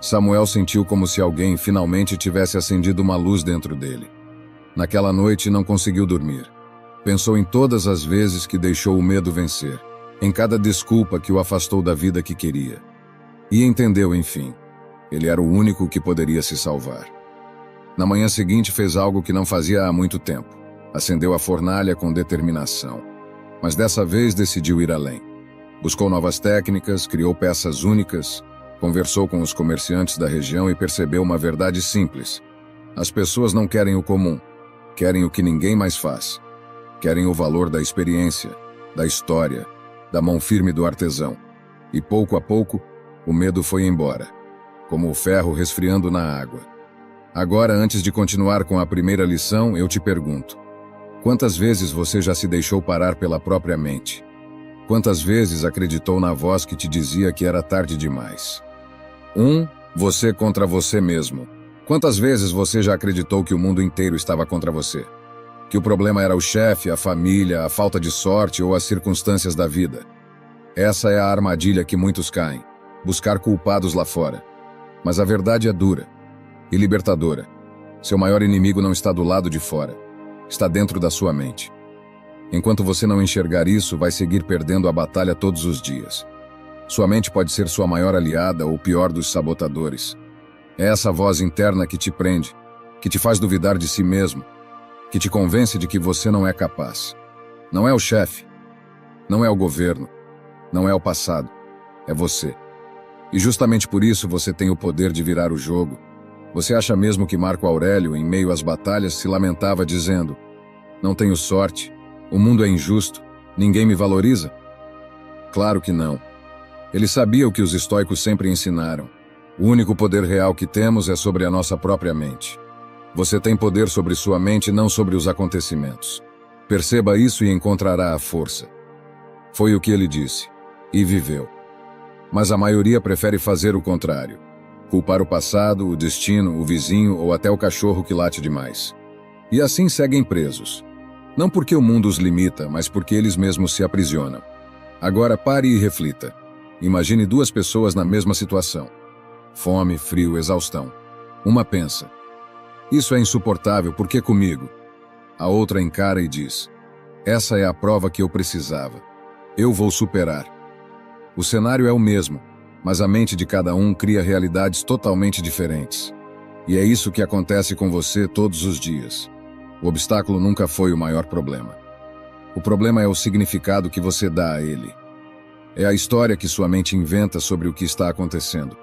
Samuel sentiu como se alguém finalmente tivesse acendido uma luz dentro dele. Naquela noite não conseguiu dormir. Pensou em todas as vezes que deixou o medo vencer, em cada desculpa que o afastou da vida que queria. E entendeu, enfim, ele era o único que poderia se salvar. Na manhã seguinte fez algo que não fazia há muito tempo. Acendeu a fornalha com determinação. Mas dessa vez decidiu ir além. Buscou novas técnicas, criou peças únicas, conversou com os comerciantes da região e percebeu uma verdade simples: as pessoas não querem o comum, querem o que ninguém mais faz. Querem o valor da experiência, da história, da mão firme do artesão. E pouco a pouco, o medo foi embora, como o ferro resfriando na água. Agora, antes de continuar com a primeira lição, eu te pergunto: quantas vezes você já se deixou parar pela própria mente? Quantas vezes acreditou na voz que te dizia que era tarde demais? Você contra você mesmo. Quantas vezes você já acreditou que o mundo inteiro estava contra você? Que o problema era o chefe, a família, a falta de sorte ou as circunstâncias da vida? Essa é a armadilha que muitos caem: buscar culpados lá fora. Mas a verdade é dura e libertadora. Seu maior inimigo não está do lado de fora, está dentro da sua mente. Enquanto você não enxergar isso, vai seguir perdendo a batalha todos os dias. Sua mente pode ser sua maior aliada ou o pior dos sabotadores. É essa voz interna que te prende, que te faz duvidar de si mesmo, que te convence de que você não é capaz. Não é o chefe, não é o governo, não é o passado, é você. E justamente por isso você tem o poder de virar o jogo. Você acha mesmo que Marco Aurélio, em meio às batalhas, se lamentava dizendo: não tenho sorte, o mundo é injusto, ninguém me valoriza? Claro que não. Ele sabia o que os estoicos sempre ensinaram: o único poder real que temos é sobre a nossa própria mente. Você tem poder sobre sua mente, não sobre os acontecimentos. Perceba isso e encontrará a força. Foi o que ele disse, e viveu. Mas a maioria prefere fazer o contrário: culpar o passado, o destino, o vizinho ou até o cachorro que late demais. E assim seguem presos. Não porque o mundo os limita, mas porque eles mesmos se aprisionam. Agora pare e reflita. Imagine duas pessoas na mesma situação. Fome, frio, exaustão. Uma pensa: isso é insuportável, por que comigo? A outra encara e diz: essa é a prova que eu precisava. Eu vou superar. O cenário é o mesmo, mas a mente de cada um cria realidades totalmente diferentes. E é isso que acontece com você todos os dias. O obstáculo nunca foi o maior problema. O problema é o significado que você dá a ele. É a história que sua mente inventa sobre o que está acontecendo.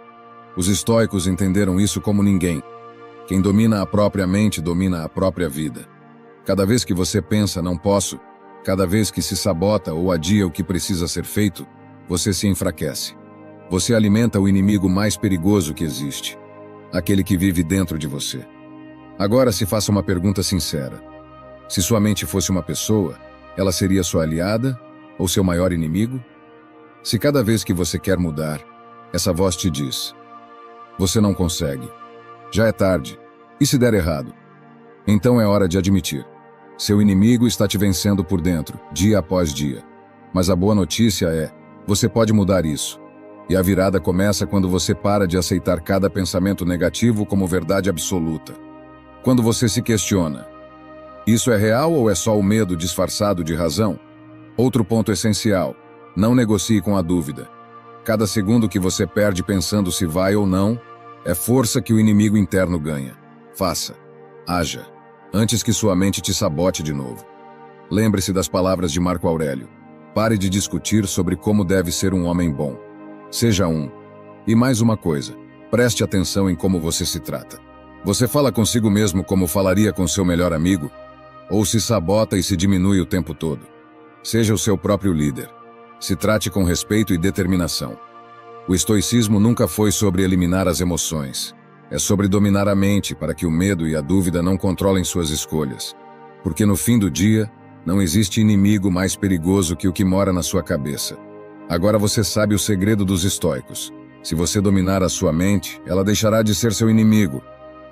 Os estoicos entenderam isso como ninguém. Quem domina a própria mente domina a própria vida. Cada vez que você pensa não posso, cada vez que se sabota ou adia o que precisa ser feito, você se enfraquece. Você alimenta o inimigo mais perigoso que existe, aquele que vive dentro de você. Agora se faça uma pergunta sincera. Se sua mente fosse uma pessoa, ela seria sua aliada ou seu maior inimigo? Se cada vez que você quer mudar, essa voz te diz: você não consegue. Já é tarde. E se der errado? Então é hora de admitir. Seu inimigo está te vencendo por dentro, dia após dia. Mas a boa notícia é: você pode mudar isso. E a virada começa quando você para de aceitar cada pensamento negativo como verdade absoluta. Quando você se questiona: isso é real ou é só o medo disfarçado de razão? Outro ponto essencial: não negocie com a dúvida. Cada segundo que você perde pensando se vai ou não, é força que o inimigo interno ganha. Faça. Haja. Antes que sua mente te sabote de novo. Lembre-se das palavras de Marco Aurélio. Pare de discutir sobre como deve ser um homem bom. Seja um. E mais uma coisa. Preste atenção em como você se trata. Você fala consigo mesmo como falaria com seu melhor amigo? Ou se sabota e se diminui o tempo todo? Seja o seu próprio líder. Se trate com respeito e determinação. O estoicismo nunca foi sobre eliminar as emoções. É sobre dominar a mente para que o medo e a dúvida não controlem suas escolhas. Porque no fim do dia, não existe inimigo mais perigoso que o que mora na sua cabeça. Agora você sabe o segredo dos estoicos. Se você dominar a sua mente, ela deixará de ser seu inimigo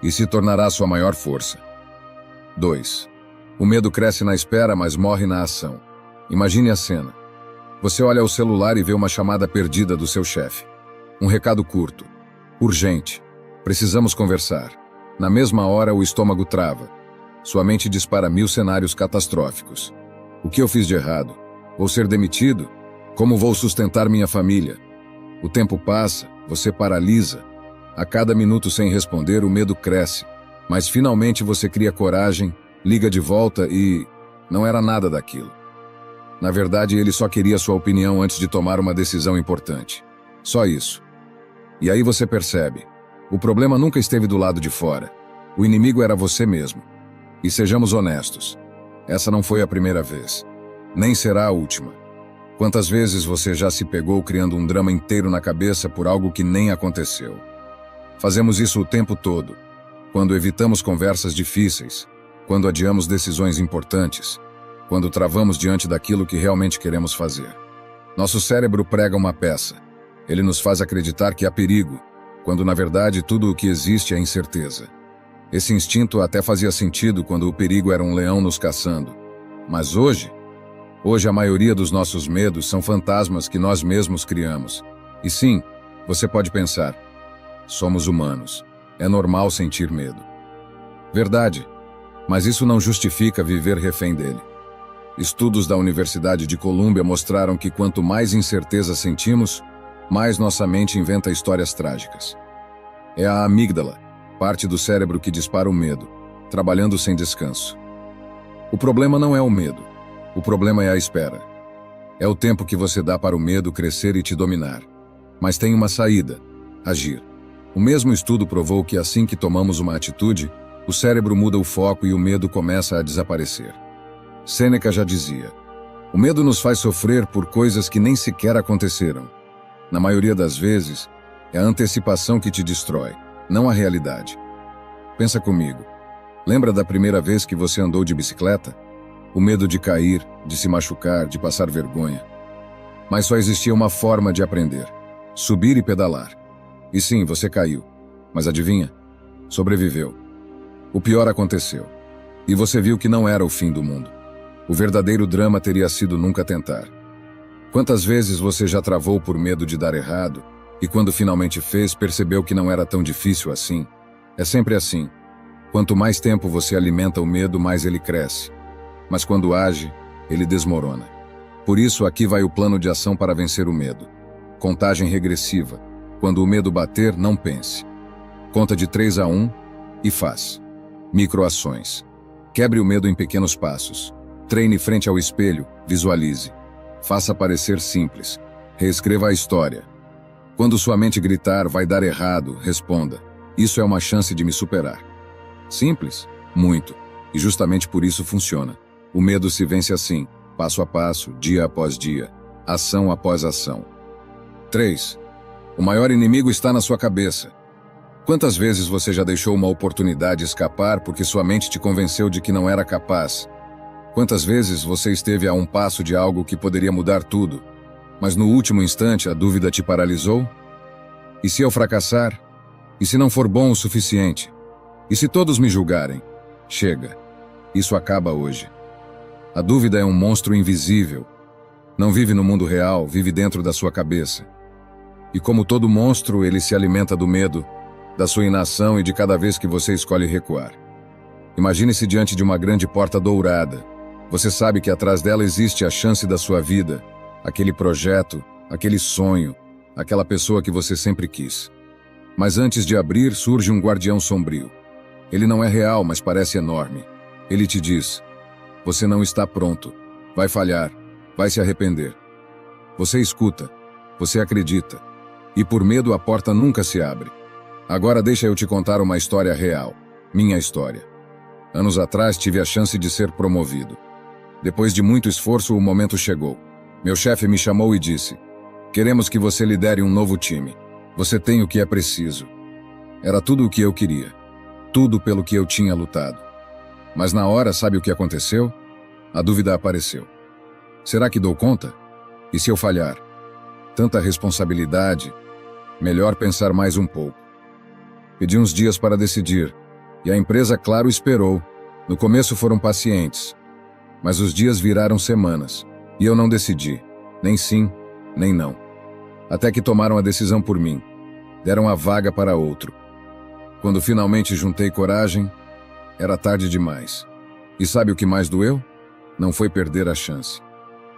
e se tornará sua maior força. 2. O medo cresce na espera, mas morre na ação. Imagine a cena. Você olha o celular e vê uma chamada perdida do seu chefe. Um recado curto. Urgente. Precisamos conversar. Na mesma hora, o estômago trava. Sua mente dispara 1000 cenários catastróficos. O que eu fiz de errado? Vou ser demitido? Como vou sustentar minha família? O tempo passa, você paralisa. A cada minuto sem responder, o medo cresce. Mas finalmente você cria coragem, liga de volta e... não era nada daquilo. Na verdade, ele só queria sua opinião antes de tomar uma decisão importante. Só isso. E aí você percebe. O problema nunca esteve do lado de fora. O inimigo era você mesmo. E sejamos honestos. Essa não foi a primeira vez. Nem será a última. Quantas vezes você já se pegou criando um drama inteiro na cabeça por algo que nem aconteceu? Fazemos isso o tempo todo. Quando evitamos conversas difíceis. Quando adiamos decisões importantes. Quando travamos diante daquilo que realmente queremos fazer. Nosso cérebro prega uma peça. Ele nos faz acreditar que há perigo, quando na verdade tudo o que existe é incerteza. Esse instinto até fazia sentido quando o perigo era um leão nos caçando. Mas hoje a maioria dos nossos medos são fantasmas que nós mesmos criamos. E sim, você pode pensar, somos humanos, é normal sentir medo. Verdade, mas isso não justifica viver refém dele. Estudos da Universidade de Colômbia mostraram que quanto mais incerteza sentimos, mais nossa mente inventa histórias trágicas. É a amígdala, parte do cérebro que dispara o medo, trabalhando sem descanso. O problema não é o medo. O problema é a espera. É o tempo que você dá para o medo crescer e te dominar. Mas tem uma saída: agir. O mesmo estudo provou que assim que tomamos uma atitude, o cérebro muda o foco e o medo começa a desaparecer. Sêneca já dizia: o medo nos faz sofrer por coisas que nem sequer aconteceram. Na maioria das vezes, é a antecipação que te destrói, não a realidade. Pensa comigo. Lembra da primeira vez que você andou de bicicleta? O medo de cair, de se machucar, de passar vergonha. Mas só existia uma forma de aprender: subir e pedalar. E sim, você caiu. Mas adivinha? Sobreviveu. O pior aconteceu. E você viu que não era o fim do mundo. O verdadeiro drama teria sido nunca tentar. Quantas vezes você já travou por medo de dar errado, e quando finalmente fez, percebeu que não era tão difícil assim? É sempre assim. Quanto mais tempo você alimenta o medo, mais ele cresce. Mas quando age, ele desmorona. Por isso, aqui vai o plano de ação para vencer o medo. Contagem regressiva. Quando o medo bater, não pense. Conta de 3 a 1 e faz. Microações. Quebre o medo em pequenos passos. Treine frente ao espelho, visualize. Faça parecer simples. Reescreva a história. Quando sua mente gritar, vai dar errado, responda: isso é uma chance de me superar. Simples? Muito. E justamente por isso funciona. O medo se vence assim, passo a passo, dia após dia, ação após ação. 3. O maior inimigo está na sua cabeça. Quantas vezes você já deixou uma oportunidade escapar porque sua mente te convenceu de que não era capaz? Quantas vezes você esteve a um passo de algo que poderia mudar tudo, mas no último instante a dúvida te paralisou? E se eu fracassar? E se não for bom o suficiente? E se todos me julgarem? Chega. Isso acaba hoje. A dúvida é um monstro invisível. Não vive no mundo real, vive dentro da sua cabeça. E como todo monstro, ele se alimenta do medo, da sua inação e de cada vez que você escolhe recuar. Imagine-se diante de uma grande porta dourada. Você sabe que atrás dela existe a chance da sua vida, aquele projeto, aquele sonho, aquela pessoa que você sempre quis. Mas antes de abrir, surge um guardião sombrio. Ele não é real, mas parece enorme. Ele te diz: você não está pronto, vai falhar, vai se arrepender. Você escuta, você acredita, e por medo a porta nunca se abre. Agora deixa eu te contar uma história real, minha história. Anos atrás tive a chance de ser promovido. Depois de muito esforço, o momento chegou. Meu chefe me chamou e disse: queremos que você lidere um novo time. Você tem o que é preciso. Era tudo o que eu queria. Tudo pelo que eu tinha lutado. Mas na hora, sabe o que aconteceu? A dúvida apareceu. Será que dou conta? E se eu falhar? Tanta responsabilidade. Melhor pensar mais um pouco. Pedi uns dias para decidir, e a empresa, claro, esperou. No começo foram pacientes, mas os dias viraram semanas, e eu não decidi, nem sim, nem não. Até que tomaram a decisão por mim, deram a vaga para outro. Quando finalmente juntei coragem, era tarde demais. E sabe o que mais doeu? Não foi perder a chance.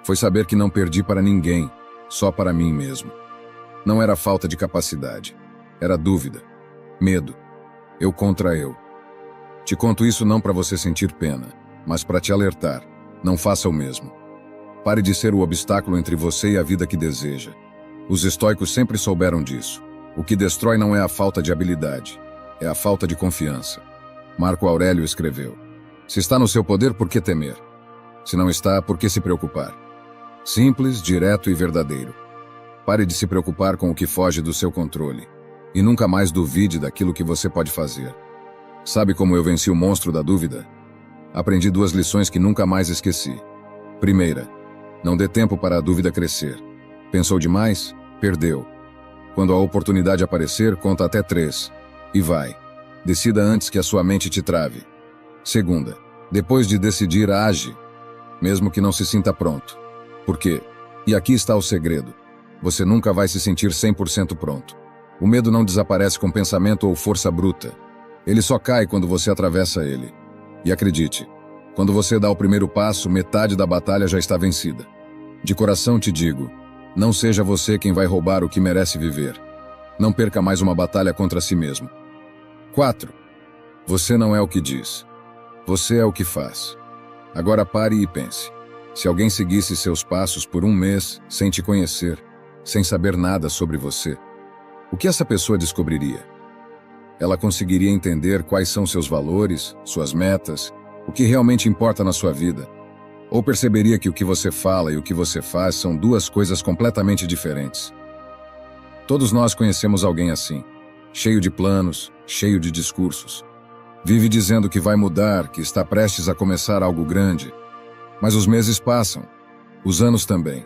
Foi saber que não perdi para ninguém, só para mim mesmo. Não era falta de capacidade, era dúvida. Medo. Eu contra eu. Te conto isso não para você sentir pena, mas para te alertar. Não faça o mesmo. Pare de ser o obstáculo entre você e a vida que deseja. Os estoicos sempre souberam disso. O que destrói não é a falta de habilidade, é a falta de confiança. Marco Aurélio escreveu: se está no seu poder, por que temer? Se não está, por que se preocupar? Simples, direto e verdadeiro. Pare de se preocupar com o que foge do seu controle. E nunca mais duvide daquilo que você pode fazer. Sabe como eu venci o monstro da dúvida? Aprendi 2 lições que nunca mais esqueci. Primeira, não dê tempo para a dúvida crescer. Pensou demais? Perdeu. Quando a oportunidade aparecer, conta até 3. E vai. Decida antes que a sua mente te trave. Segunda, depois de decidir, age. Mesmo que não se sinta pronto. Por quê? E aqui está o segredo. Você nunca vai se sentir 100% pronto. O medo não desaparece com pensamento ou força bruta. Ele só cai quando você atravessa ele. E acredite, quando você dá o primeiro passo, metade da batalha já está vencida. De coração te digo, não seja você quem vai roubar o que merece viver. Não perca mais uma batalha contra si mesmo. 4. Você não é o que diz. Você é o que faz. Agora pare e pense. Se alguém seguisse seus passos por 1 mês, sem te conhecer, sem saber nada sobre você, o que essa pessoa descobriria? Ela conseguiria entender quais são seus valores, suas metas, o que realmente importa na sua vida? Ou perceberia que o que você fala e o que você faz são 2 coisas completamente diferentes? Todos nós conhecemos alguém assim, cheio de planos, cheio de discursos. Vive dizendo que vai mudar, que está prestes a começar algo grande. Mas os meses passam, os anos também,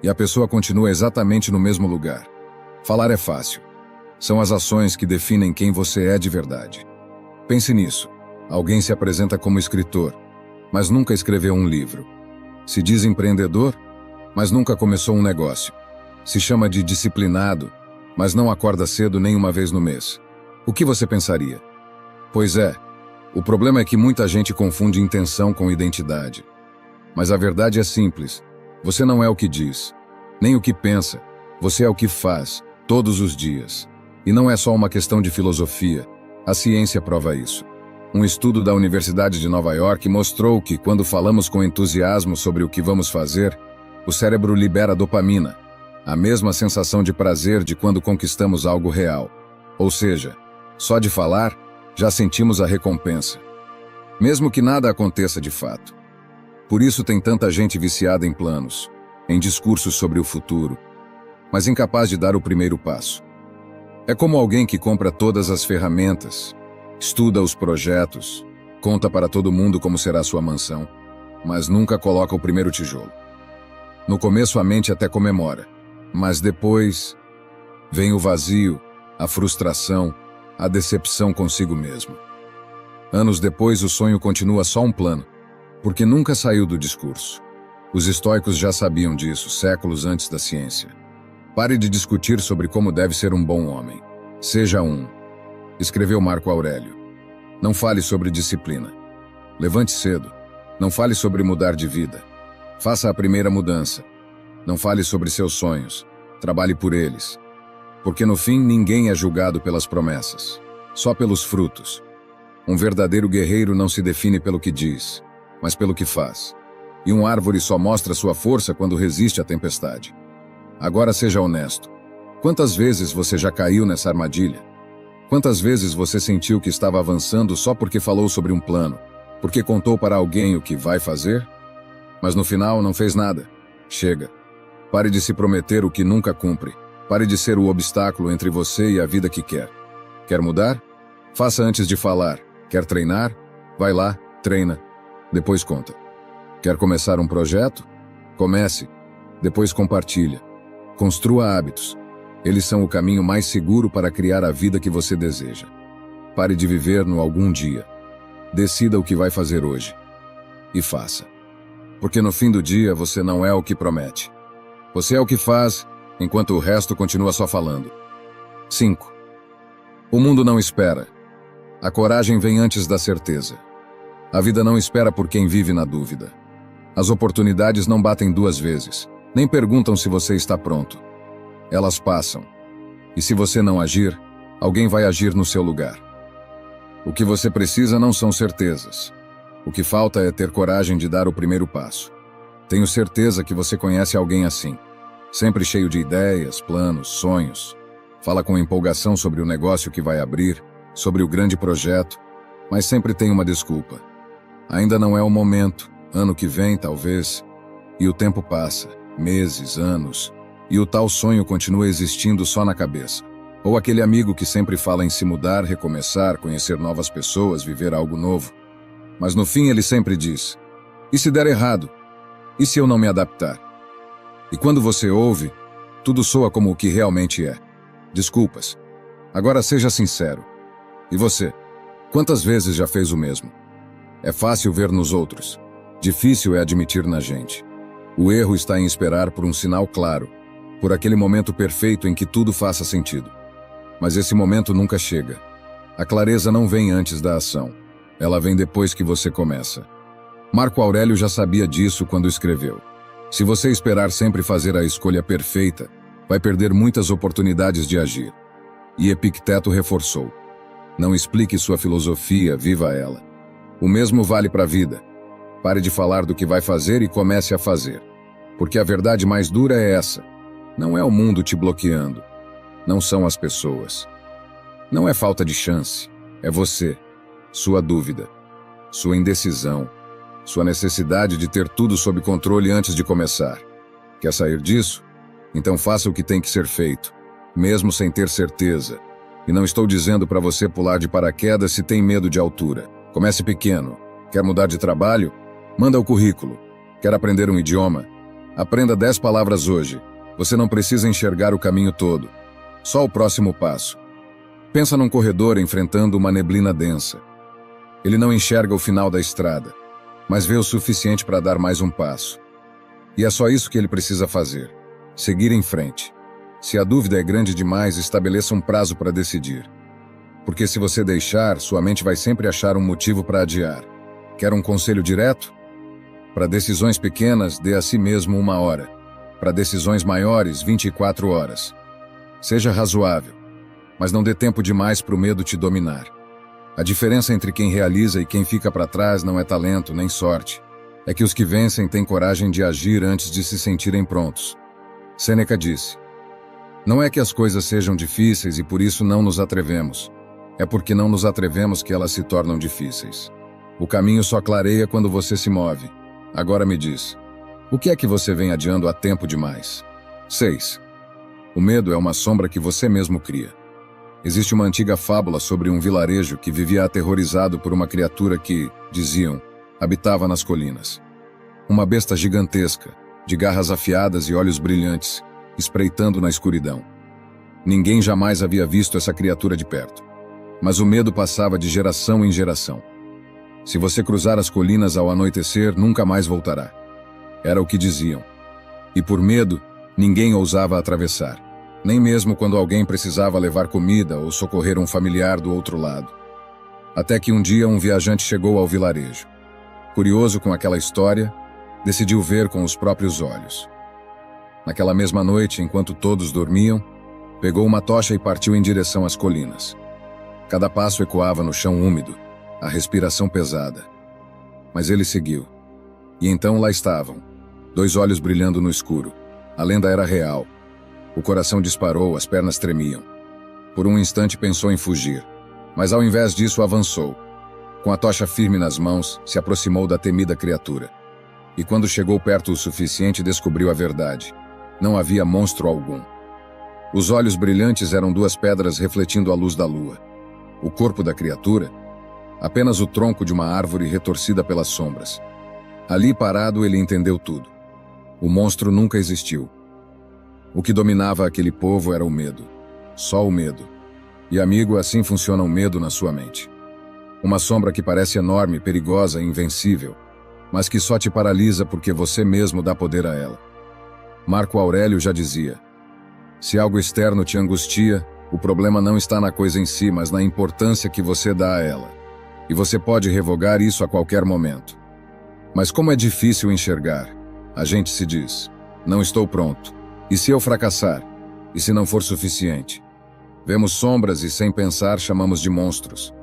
e a pessoa continua exatamente no mesmo lugar. Falar é fácil. São as ações que definem quem você é de verdade. Pense nisso. Alguém se apresenta como escritor, mas nunca escreveu um livro. Se diz empreendedor, mas nunca começou um negócio. Se chama de disciplinado, mas não acorda cedo nem uma vez no mês. O que você pensaria? Pois é, o problema é que muita gente confunde intenção com identidade. Mas a verdade é simples. Você não é o que diz, nem o que pensa. Você é o que faz, todos os dias. E não é só uma questão de filosofia. A ciência prova isso. Um estudo da Universidade de Nova York mostrou que, quando falamos com entusiasmo sobre o que vamos fazer, o cérebro libera dopamina, a mesma sensação de prazer de quando conquistamos algo real. Ou seja, só de falar, já sentimos a recompensa. Mesmo que nada aconteça de fato. Por isso tem tanta gente viciada em planos, em discursos sobre o futuro, mas incapaz de dar o primeiro passo. É como alguém que compra todas as ferramentas, estuda os projetos, conta para todo mundo como será sua mansão, mas nunca coloca o primeiro tijolo. No começo a mente até comemora, mas depois vem o vazio, a frustração, a decepção consigo mesmo. Anos depois o sonho continua só um plano, porque nunca saiu do discurso. Os estoicos já sabiam disso séculos antes da ciência. Pare de discutir sobre como deve ser um bom homem. Seja um. Escreveu Marco Aurélio. Não fale sobre disciplina. Levante cedo. Não fale sobre mudar de vida. Faça a primeira mudança. Não fale sobre seus sonhos. Trabalhe por eles. Porque no fim ninguém é julgado pelas promessas, só pelos frutos. Um verdadeiro guerreiro não se define pelo que diz, mas pelo que faz. E uma árvore só mostra sua força quando resiste à tempestade. Agora seja honesto. Quantas vezes você já caiu nessa armadilha? Quantas vezes você sentiu que estava avançando só porque falou sobre um plano, porque contou para alguém o que vai fazer? Mas no final não fez nada. Chega. Pare de se prometer o que nunca cumpre. Pare de ser o obstáculo entre você e a vida que quer. Quer mudar? Faça antes de falar. Quer treinar? Vai lá, treina. Depois conta. Quer começar um projeto? Comece. Depois compartilha. Construa hábitos. Eles são o caminho mais seguro para criar a vida que você deseja. Pare de viver no algum dia. Decida o que vai fazer hoje. E faça. Porque no fim do dia você não é o que promete. Você é o que faz, enquanto o resto continua só falando. 5. O mundo não espera. A coragem vem antes da certeza. A vida não espera por quem vive na dúvida. As oportunidades não batem duas vezes, nem perguntam se você está pronto. Elas passam. E se você não agir, alguém vai agir no seu lugar. O que você precisa não são certezas. O que falta é ter coragem de dar o primeiro passo. Tenho certeza que você conhece alguém assim. Sempre cheio de ideias, planos, sonhos. Fala com empolgação sobre o negócio que vai abrir, sobre o grande projeto, mas sempre tem uma desculpa. Ainda não é o momento, ano que vem talvez. E o tempo passa, meses, anos, e o tal sonho continua existindo só na cabeça. Ou aquele amigo que sempre fala em se mudar, recomeçar, conhecer novas pessoas, viver algo novo. Mas no fim ele sempre diz: e se der errado? E se eu não me adaptar? E quando você ouve, tudo soa como o que realmente é. Desculpas. Agora seja sincero. E você? Quantas vezes já fez o mesmo? É fácil ver nos outros. Difícil é admitir na gente. O erro está em esperar por um sinal claro, por aquele momento perfeito em que tudo faça sentido. Mas esse momento nunca chega. A clareza não vem antes da ação. Ela vem depois que você começa. Marco Aurélio já sabia disso quando escreveu: se você esperar sempre fazer a escolha perfeita, vai perder muitas oportunidades de agir. E Epicteto reforçou: não explique sua filosofia, viva ela. O mesmo vale para a vida. Pare de falar do que vai fazer e comece a fazer. Porque a verdade mais dura é essa. Não é o mundo te bloqueando. Não são as pessoas. Não é falta de chance. É você. Sua dúvida. Sua indecisão. Sua necessidade de ter tudo sob controle antes de começar. Quer sair disso? Então faça o que tem que ser feito, mesmo sem ter certeza. E não estou dizendo para você pular de paraquedas se tem medo de altura. Comece pequeno. Quer mudar de trabalho? Manda o currículo. Quer aprender um idioma? Aprenda 10 palavras hoje. Você não precisa enxergar o caminho todo. Só o próximo passo. Pensa num corredor enfrentando uma neblina densa. Ele não enxerga o final da estrada, mas vê o suficiente para dar mais um passo. E é só isso que ele precisa fazer: seguir em frente. Se a dúvida é grande demais, estabeleça um prazo para decidir. Porque se você deixar, sua mente vai sempre achar um motivo para adiar. Quer um conselho direto? Para decisões pequenas, dê a si mesmo 1 hora. Para decisões maiores, 24 horas. Seja razoável, mas não dê tempo demais para o medo te dominar. A diferença entre quem realiza e quem fica para trás não é talento nem sorte. É que os que vencem têm coragem de agir antes de se sentirem prontos. Sêneca disse: não é que as coisas sejam difíceis e por isso não nos atrevemos. É porque não nos atrevemos que elas se tornam difíceis. O caminho só clareia quando você se move. Agora me diz, o que é que você vem adiando há tempo demais? 6. O medo é uma sombra que você mesmo cria. Existe uma antiga fábula sobre um vilarejo que vivia aterrorizado por uma criatura que, diziam, habitava nas colinas. Uma besta gigantesca, de garras afiadas e olhos brilhantes, espreitando na escuridão. Ninguém jamais havia visto essa criatura de perto. Mas o medo passava de geração em geração. Se você cruzar as colinas ao anoitecer, nunca mais voltará. Era o que diziam. E por medo, ninguém ousava atravessar, nem mesmo quando alguém precisava levar comida ou socorrer um familiar do outro lado. Até que um dia um viajante chegou ao vilarejo. Curioso com aquela história, decidiu ver com os próprios olhos. Naquela mesma noite, enquanto todos dormiam, pegou uma tocha e partiu em direção às colinas. Cada passo ecoava no chão úmido, a respiração pesada. Mas ele seguiu. E então lá estavam, 2 olhos brilhando no escuro. A lenda era real. O coração disparou, as pernas tremiam. Por um instante pensou em fugir, mas ao invés disso avançou. Com a tocha firme nas mãos, se aproximou da temida criatura. E quando chegou perto o suficiente, descobriu a verdade. Não havia monstro algum. Os olhos brilhantes eram 2 pedras refletindo a luz da lua. O corpo da criatura, apenas o tronco de uma árvore retorcida pelas sombras. Ali parado, ele entendeu tudo. O monstro nunca existiu. O que dominava aquele povo era o medo. Só o medo. E, amigo, assim funciona o medo na sua mente. Uma sombra que parece enorme, perigosa e invencível, mas que só te paralisa porque você mesmo dá poder a ela. Marco Aurélio já dizia: se algo externo te angustia, o problema não está na coisa em si, mas na importância que você dá a ela. E você pode revogar isso a qualquer momento. Mas como é difícil enxergar, a gente se diz: não estou pronto. E se eu fracassar? E se não for suficiente? Vemos sombras e, sem pensar, chamamos de monstros.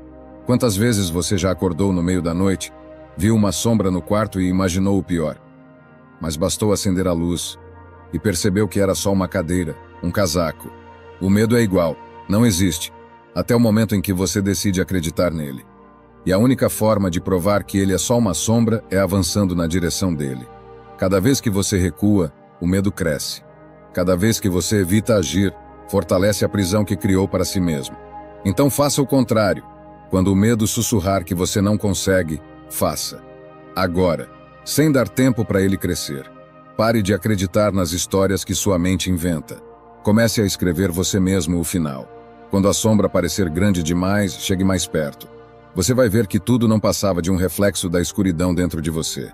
Quantas vezes você já acordou no meio da noite, viu uma sombra no quarto e imaginou o pior? Mas bastou acender a luz e percebeu que era só uma cadeira, um casaco. O medo é igual, não existe, até o momento em que você decide acreditar nele. E a única forma de provar que ele é só uma sombra é avançando na direção dele. Cada vez que você recua, o medo cresce. Cada vez que você evita agir, fortalece a prisão que criou para si mesmo. Então faça o contrário. Quando o medo sussurrar que você não consegue, faça. Agora, sem dar tempo para ele crescer. Pare de acreditar nas histórias que sua mente inventa. Comece a escrever você mesmo o final. Quando a sombra parecer grande demais, chegue mais perto. Você vai ver que tudo não passava de um reflexo da escuridão dentro de você.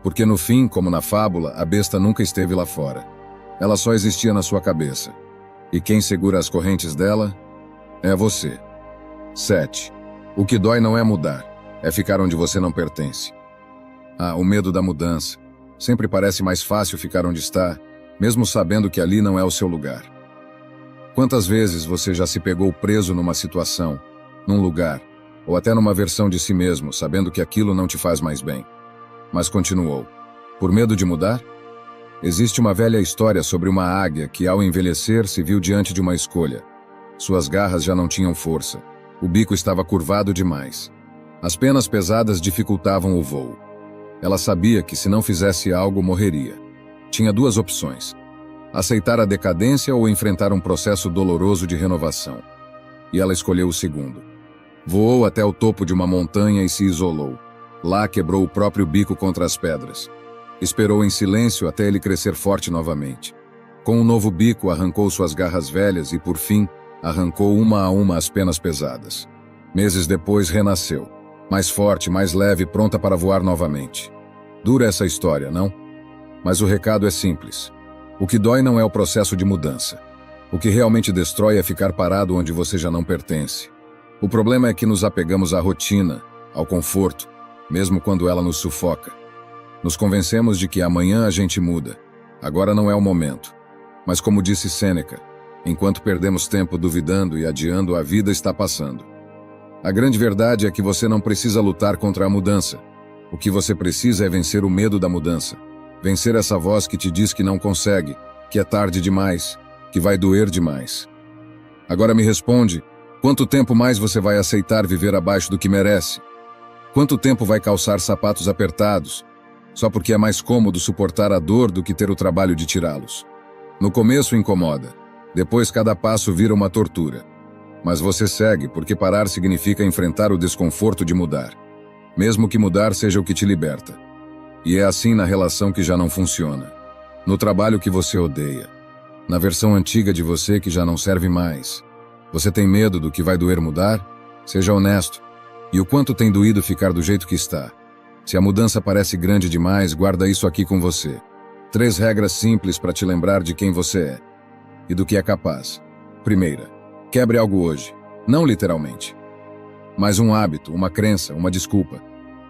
Porque no fim, como na fábula, a besta nunca esteve lá fora. Ela só existia na sua cabeça. E quem segura as correntes dela é você. 7. O que dói não é mudar, é ficar onde você não pertence. O medo da mudança. Sempre parece mais fácil ficar onde está, mesmo sabendo que ali não é o seu lugar. Quantas vezes você já se pegou preso numa situação, num lugar, ou até numa versão de si mesmo, sabendo que aquilo não te faz mais bem? Mas continuou. Por medo de mudar? Existe uma velha história sobre uma águia que, ao envelhecer, se viu diante de uma escolha. Suas garras já não tinham força. O bico estava curvado demais. As penas pesadas dificultavam o voo. Ela sabia que, se não fizesse algo, morreria. Tinha 2 opções: aceitar a decadência ou enfrentar um processo doloroso de renovação. E ela escolheu o segundo. Voou até o topo de uma montanha e se isolou. Lá quebrou o próprio bico contra as pedras. Esperou em silêncio até ele crescer forte novamente. Com um novo bico, arrancou suas garras velhas e, por fim, arrancou uma a uma as penas pesadas. Meses depois, renasceu. mais forte, mais leve, pronta para voar novamente. Dura essa história, não? Mas o recado é simples. O que dói não é o processo de mudança. O que realmente destrói é ficar parado onde você já não pertence. O problema é que nos apegamos à rotina, ao conforto, mesmo quando ela nos sufoca. Nos convencemos de que amanhã a gente muda. Agora não é o momento. Mas como disse Sêneca, enquanto perdemos tempo duvidando e adiando, a vida está passando. A grande verdade é que você não precisa lutar contra a mudança. O que você precisa é vencer o medo da mudança. Vencer essa voz que te diz que não consegue, que é tarde demais, que vai doer demais. Agora me responde, quanto tempo mais você vai aceitar viver abaixo do que merece? Quanto tempo vai calçar sapatos apertados, só porque é mais cômodo suportar a dor do que ter o trabalho de tirá-los? No começo incomoda, depois cada passo vira uma tortura. Mas você segue porque parar significa enfrentar o desconforto de mudar. Mesmo que mudar seja o que te liberta. E é assim na relação que já não funciona. No trabalho que você odeia. Na versão antiga de você que já não serve mais. Você tem medo do que vai doer mudar? Seja honesto. E o quanto tem doído ficar do jeito que está? Se a mudança parece grande demais, guarda isso aqui com você. 3 regras simples para te lembrar de quem você é. E do que é capaz. Primeira. Quebre algo hoje. Não literalmente. Mas um hábito, uma crença, uma desculpa.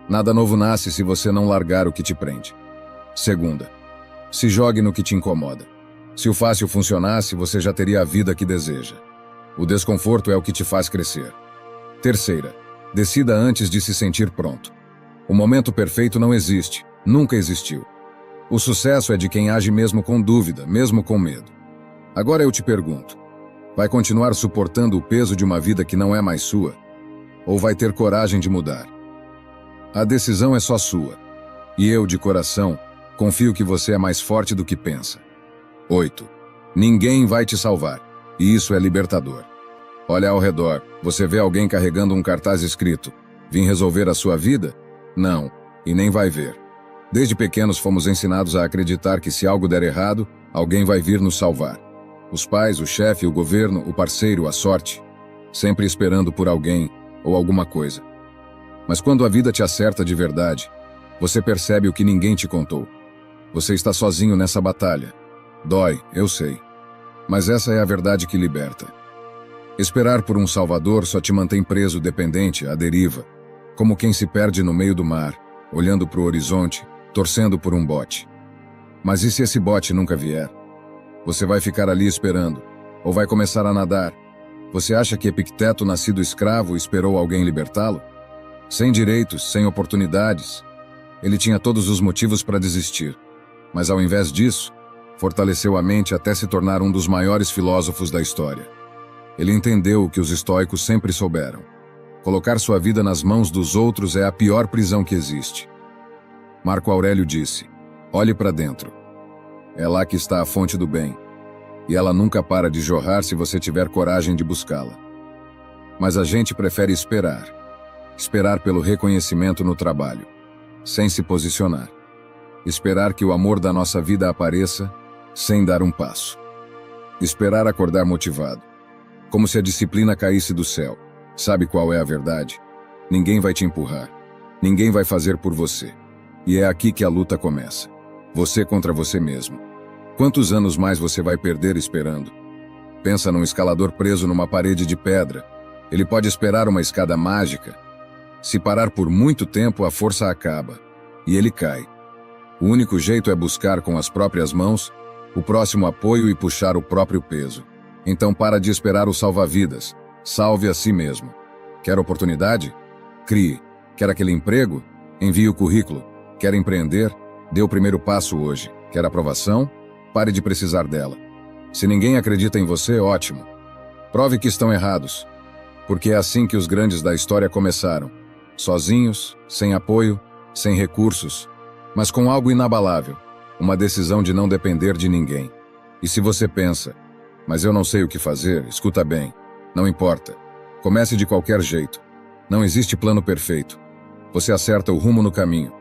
Nada novo nasce se você não largar o que te prende. Segunda. Se jogue no que te incomoda. Se o fácil funcionasse, você já teria a vida que deseja. O desconforto é o que te faz crescer. Terceira. Decida antes de se sentir pronto. O momento perfeito não existe. Nunca existiu. O sucesso é de quem age mesmo com dúvida, mesmo com medo. Agora eu te pergunto. Vai continuar suportando o peso de uma vida que não é mais sua? Ou vai ter coragem de mudar? A decisão é só sua. E eu, de coração, confio que você é mais forte do que pensa. 8. Ninguém vai te salvar. E isso é libertador. Olha ao redor. Você vê alguém carregando um cartaz escrito: "Vim resolver a sua vida?" Não. E nem vai ver. Desde pequenos fomos ensinados a acreditar que se algo der errado, alguém vai vir nos salvar. Os pais, o chefe, o governo, o parceiro, a sorte. Sempre esperando por alguém ou alguma coisa. Mas quando a vida te acerta de verdade, você percebe o que ninguém te contou. Você está sozinho nessa batalha. Dói, eu sei. Mas essa é a verdade que liberta. Esperar por um salvador só te mantém preso, dependente, à deriva, como quem se perde no meio do mar, olhando para o horizonte, torcendo por um bote. Mas e se esse bote nunca vier? Você vai ficar ali esperando, ou vai começar a nadar? Você acha que Epicteto, nascido escravo, esperou alguém libertá-lo? Sem direitos, sem oportunidades. Ele tinha todos os motivos para desistir. Mas ao invés disso, fortaleceu a mente até se tornar um dos maiores filósofos da história. Ele entendeu o que os estoicos sempre souberam. Colocar sua vida nas mãos dos outros é a pior prisão que existe. Marco Aurélio disse: olhe para dentro. É lá que está a fonte do bem. E ela nunca para de jorrar se você tiver coragem de buscá-la. Mas a gente prefere esperar. Esperar pelo reconhecimento no trabalho, sem se posicionar. Esperar que o amor da nossa vida apareça, sem dar um passo. Esperar acordar motivado, como se a disciplina caísse do céu. Sabe qual é a verdade? Ninguém vai te empurrar. Ninguém vai fazer por você. E é aqui que a luta começa. Você contra você mesmo. Quantos anos mais você vai perder esperando? Pensa num escalador preso numa parede de pedra. Ele pode esperar uma escada mágica. Se parar por muito tempo, a força acaba. E ele cai. O único jeito é buscar com as próprias mãos o próximo apoio e puxar o próprio peso. Então para de esperar o salva-vidas. Salve a si mesmo. Quer oportunidade? Crie. Quer aquele emprego? Envie o currículo. Quer empreender? Dê o primeiro passo hoje. Quer aprovação? Pare de precisar dela. Se ninguém acredita em você, ótimo. Prove que estão errados. Porque é assim que os grandes da história começaram. Sozinhos, sem apoio, sem recursos, mas com algo inabalável. Uma decisão de não depender de ninguém. E se você pensa, mas eu não sei o que fazer, escuta bem. Não importa. Comece de qualquer jeito. Não existe plano perfeito. Você acerta o rumo no caminho.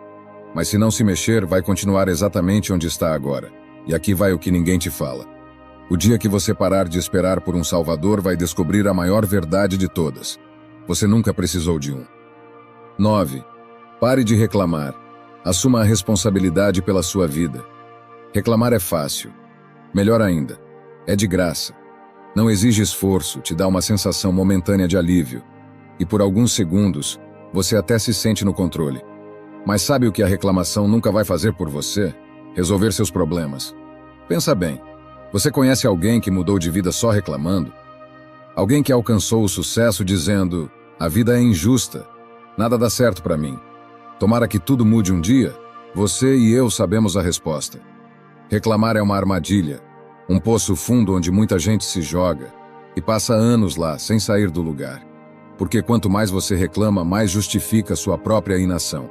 Mas se não se mexer, vai continuar exatamente onde está agora. E aqui vai o que ninguém te fala. O dia que você parar de esperar por um salvador, vai descobrir a maior verdade de todas. Você nunca precisou de um. 9. Pare de reclamar. Assuma a responsabilidade pela sua vida. Reclamar é fácil. Melhor ainda, é de graça. Não exige esforço, te dá uma sensação momentânea de alívio. E por alguns segundos, você até se sente no controle. Mas sabe o que a reclamação nunca vai fazer por você? Resolver seus problemas. Pensa bem, você conhece alguém que mudou de vida só reclamando? Alguém que alcançou o sucesso dizendo: a vida é injusta, nada dá certo para mim. Tomara que tudo mude um dia? Você e eu sabemos a resposta. Reclamar é uma armadilha, um poço fundo onde muita gente se joga e passa anos lá sem sair do lugar. Porque quanto mais você reclama, mais justifica sua própria inação.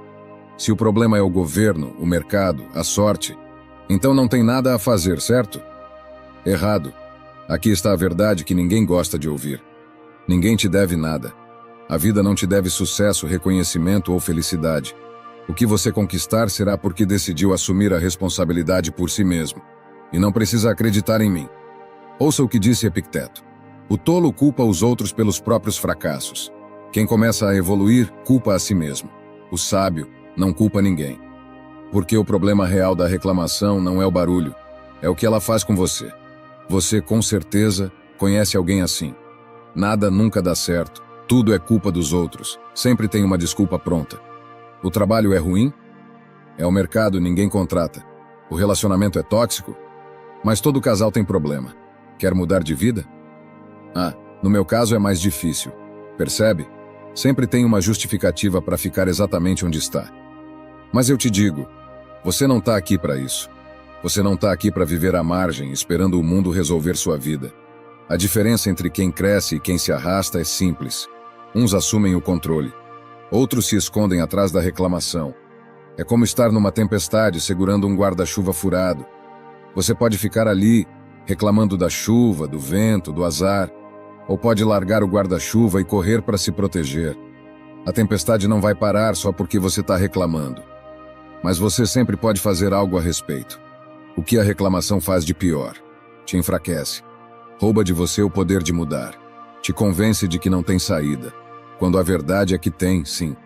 Se o problema é o governo, o mercado, a sorte, então não tem nada a fazer, certo? Errado. Aqui está a verdade que ninguém gosta de ouvir. Ninguém te deve nada. A vida não te deve sucesso, reconhecimento ou felicidade. O que você conquistar será porque decidiu assumir a responsabilidade por si mesmo. E não precisa acreditar em mim. Ouça o que disse Epicteto. O tolo culpa os outros pelos próprios fracassos. Quem começa a evoluir, culpa a si mesmo. O sábio não culpa ninguém. Porque o problema real da reclamação não é o barulho, é o que ela faz com você. Você, com certeza, conhece alguém assim. Nada nunca dá certo, tudo é culpa dos outros, sempre tem uma desculpa pronta. O trabalho é ruim? É o mercado, ninguém contrata. O relacionamento é tóxico? Mas todo casal tem problema. Quer mudar de vida? No meu caso é mais difícil. Percebe? Sempre tem uma justificativa para ficar exatamente onde está. Mas eu te digo, você não está aqui para isso. Você não está aqui para viver à margem, esperando o mundo resolver sua vida. A diferença entre quem cresce e quem se arrasta é simples. Uns assumem o controle. Outros se escondem atrás da reclamação. É como estar numa tempestade segurando um guarda-chuva furado. Você pode ficar ali, reclamando da chuva, do vento, do azar, ou pode largar o guarda-chuva e correr para se proteger. A tempestade não vai parar só porque você está reclamando. Mas você sempre pode fazer algo a respeito. O que a reclamação faz de pior? Te enfraquece. Rouba de você o poder de mudar. Te convence de que não tem saída, quando a verdade é que tem, sim.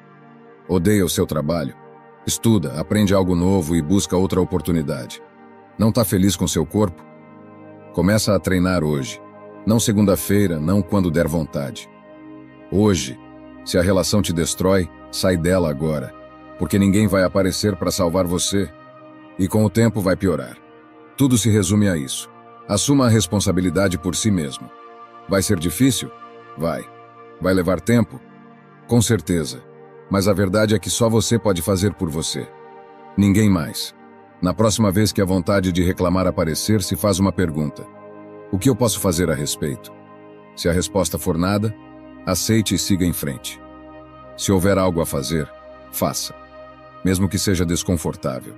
Odeia o seu trabalho? Estuda, aprende algo novo e busca outra oportunidade. Não está feliz com seu corpo? Começa a treinar hoje. Não segunda-feira, não quando der vontade. Hoje, se a relação te destrói, sai dela agora, porque ninguém vai aparecer para salvar você. E com o tempo vai piorar. Tudo se resume a isso. Assuma a responsabilidade por si mesmo. Vai ser difícil? Vai. Vai levar tempo? Com certeza. Mas a verdade é que só você pode fazer por você. Ninguém mais. Na próxima vez que a vontade de reclamar aparecer, se faz uma pergunta. O que eu posso fazer a respeito? Se a resposta for nada, aceite e siga em frente. Se houver algo a fazer, faça. Mesmo que seja desconfortável.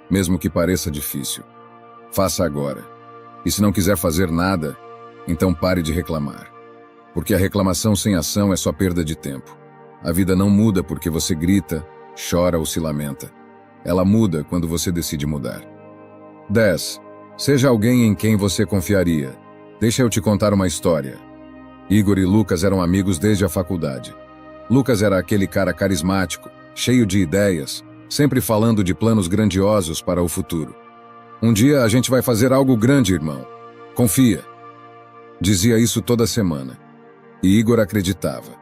Mesmo que pareça difícil. Faça agora. E se não quiser fazer nada, então pare de reclamar. Porque a reclamação sem ação é só perda de tempo. A vida não muda porque você grita, chora ou se lamenta. Ela muda quando você decide mudar. 10. Seja alguém em quem você confiaria. Deixa eu te contar uma história. Igor e Lucas eram amigos desde a faculdade. Lucas era aquele cara carismático, cheio de ideias, sempre falando de planos grandiosos para o futuro. Um dia a gente vai fazer algo grande, irmão. Confia. Dizia isso toda semana. E Igor acreditava.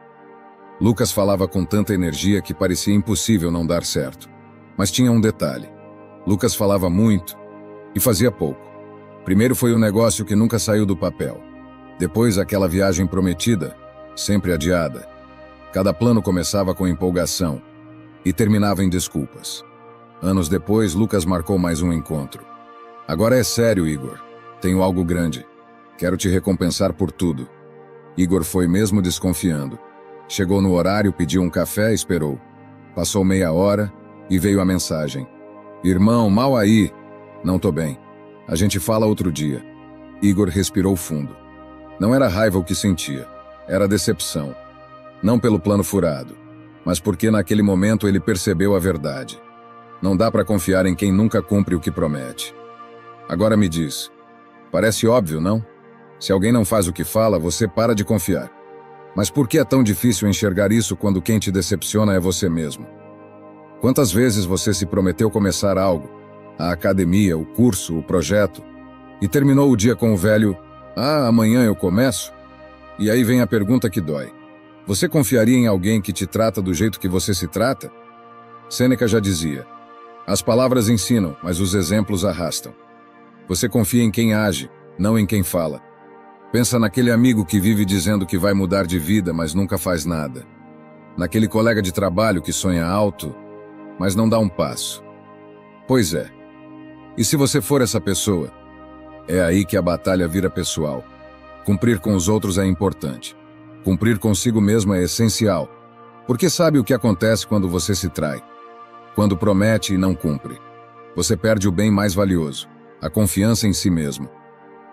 Lucas falava com tanta energia que parecia impossível não dar certo. Mas tinha um detalhe. Lucas falava muito e fazia pouco. Primeiro foi o negócio que nunca saiu do papel. Depois aquela viagem prometida, sempre adiada. Cada plano começava com empolgação e terminava em desculpas. Anos depois, Lucas marcou mais um encontro. Agora é sério, Igor. Tenho algo grande. Quero te recompensar por tudo. Igor foi mesmo desconfiando. Chegou no horário, pediu um café e esperou. Passou meia hora e veio a mensagem. Irmão, mal aí. Não tô bem. A gente fala outro dia. Igor respirou fundo. Não era raiva o que sentia. Era decepção. Não pelo plano furado, mas porque naquele momento ele percebeu a verdade. Não dá para confiar em quem nunca cumpre o que promete. Agora me diz, parece óbvio, não? Se alguém não faz o que fala, você para de confiar. Mas por que é tão difícil enxergar isso quando quem te decepciona é você mesmo? Quantas vezes você se prometeu começar algo, a academia, o curso, o projeto, e terminou o dia com o velho, amanhã eu começo? E aí vem a pergunta que dói. Você confiaria em alguém que te trata do jeito que você se trata? Sêneca já dizia, as palavras ensinam, mas os exemplos arrastam. Você confia em quem age, não em quem fala. Pensa naquele amigo que vive dizendo que vai mudar de vida, mas nunca faz nada. Naquele colega de trabalho que sonha alto, mas não dá um passo. Pois é. E se você for essa pessoa, é aí que a batalha vira pessoal. Cumprir com os outros é importante. Cumprir consigo mesmo é essencial. Porque sabe o que acontece quando você se trai? Quando promete e não cumpre. Você perde o bem mais valioso, a confiança em si mesmo.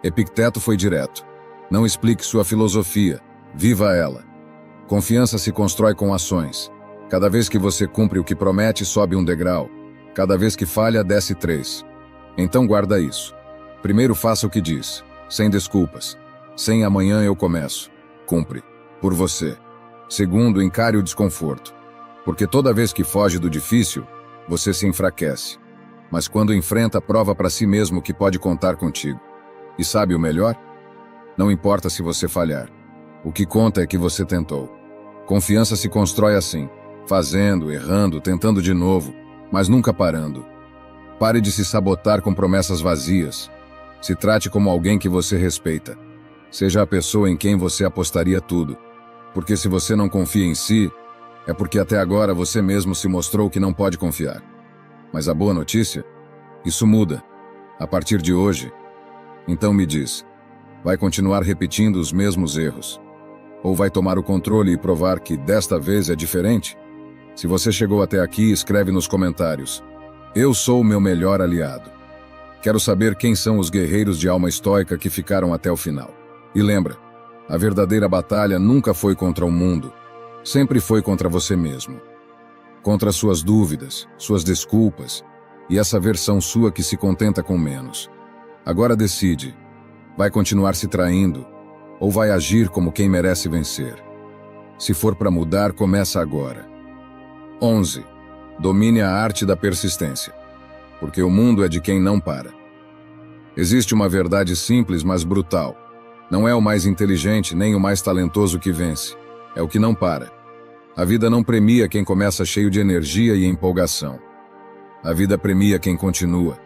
Epicteto foi direto. Não explique sua filosofia, viva ela. Confiança se constrói com ações. Cada vez que você cumpre o que promete, sobe um degrau. Cada vez que falha, desce 3. Então guarda isso. Primeiro faça o que diz, sem desculpas. Sem amanhã eu começo. Cumpre. Por você. Segundo, encare o desconforto. Porque toda vez que foge do difícil, você se enfraquece. Mas quando enfrenta, prova para si mesmo que pode contar contigo. E sabe o melhor? Não importa se você falhar. O que conta é que você tentou. Confiança se constrói assim, fazendo, errando, tentando de novo, mas nunca parando. Pare de se sabotar com promessas vazias. Se trate como alguém que você respeita. Seja a pessoa em quem você apostaria tudo. Porque se você não confia em si, é porque até agora você mesmo se mostrou que não pode confiar. Mas a boa notícia? Isso muda. A partir de hoje. Então me diz, vai continuar repetindo os mesmos erros? Ou vai tomar o controle e provar que desta vez é diferente? Se você chegou até aqui, escreve nos comentários. Eu sou o meu melhor aliado. Quero saber quem são os guerreiros de alma estoica que ficaram até o final. E lembra, a verdadeira batalha nunca foi contra o mundo. Sempre foi contra você mesmo. Contra suas dúvidas, suas desculpas e essa versão sua que se contenta com menos. Agora decide. Vai continuar se traindo ou vai agir como quem merece vencer? Se for para mudar, começa agora. 11. Domine a arte da persistência. Porque o mundo é de quem não para. Existe uma verdade simples, mas brutal. Não é o mais inteligente nem o mais talentoso que vence. É o que não para. A vida não premia quem começa cheio de energia e empolgação. A vida premia quem continua.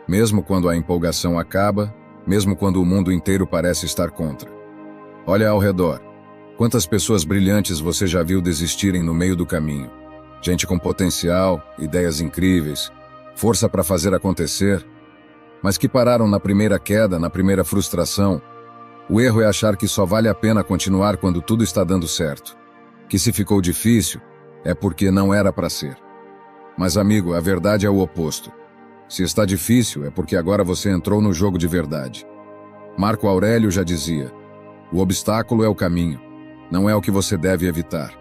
Mesmo quando a empolgação acaba, mesmo quando o mundo inteiro parece estar contra. Olha ao redor. Quantas pessoas brilhantes você já viu desistirem no meio do caminho? Gente com potencial, ideias incríveis, força para fazer acontecer, mas que pararam na primeira queda, na primeira frustração. O erro é achar que só vale a pena continuar quando tudo está dando certo. Que se ficou difícil, é porque não era para ser. Mas amigo, a verdade é o oposto. Se está difícil, é porque agora você entrou no jogo de verdade. Marco Aurélio já dizia, o obstáculo é o caminho, não é o que você deve evitar,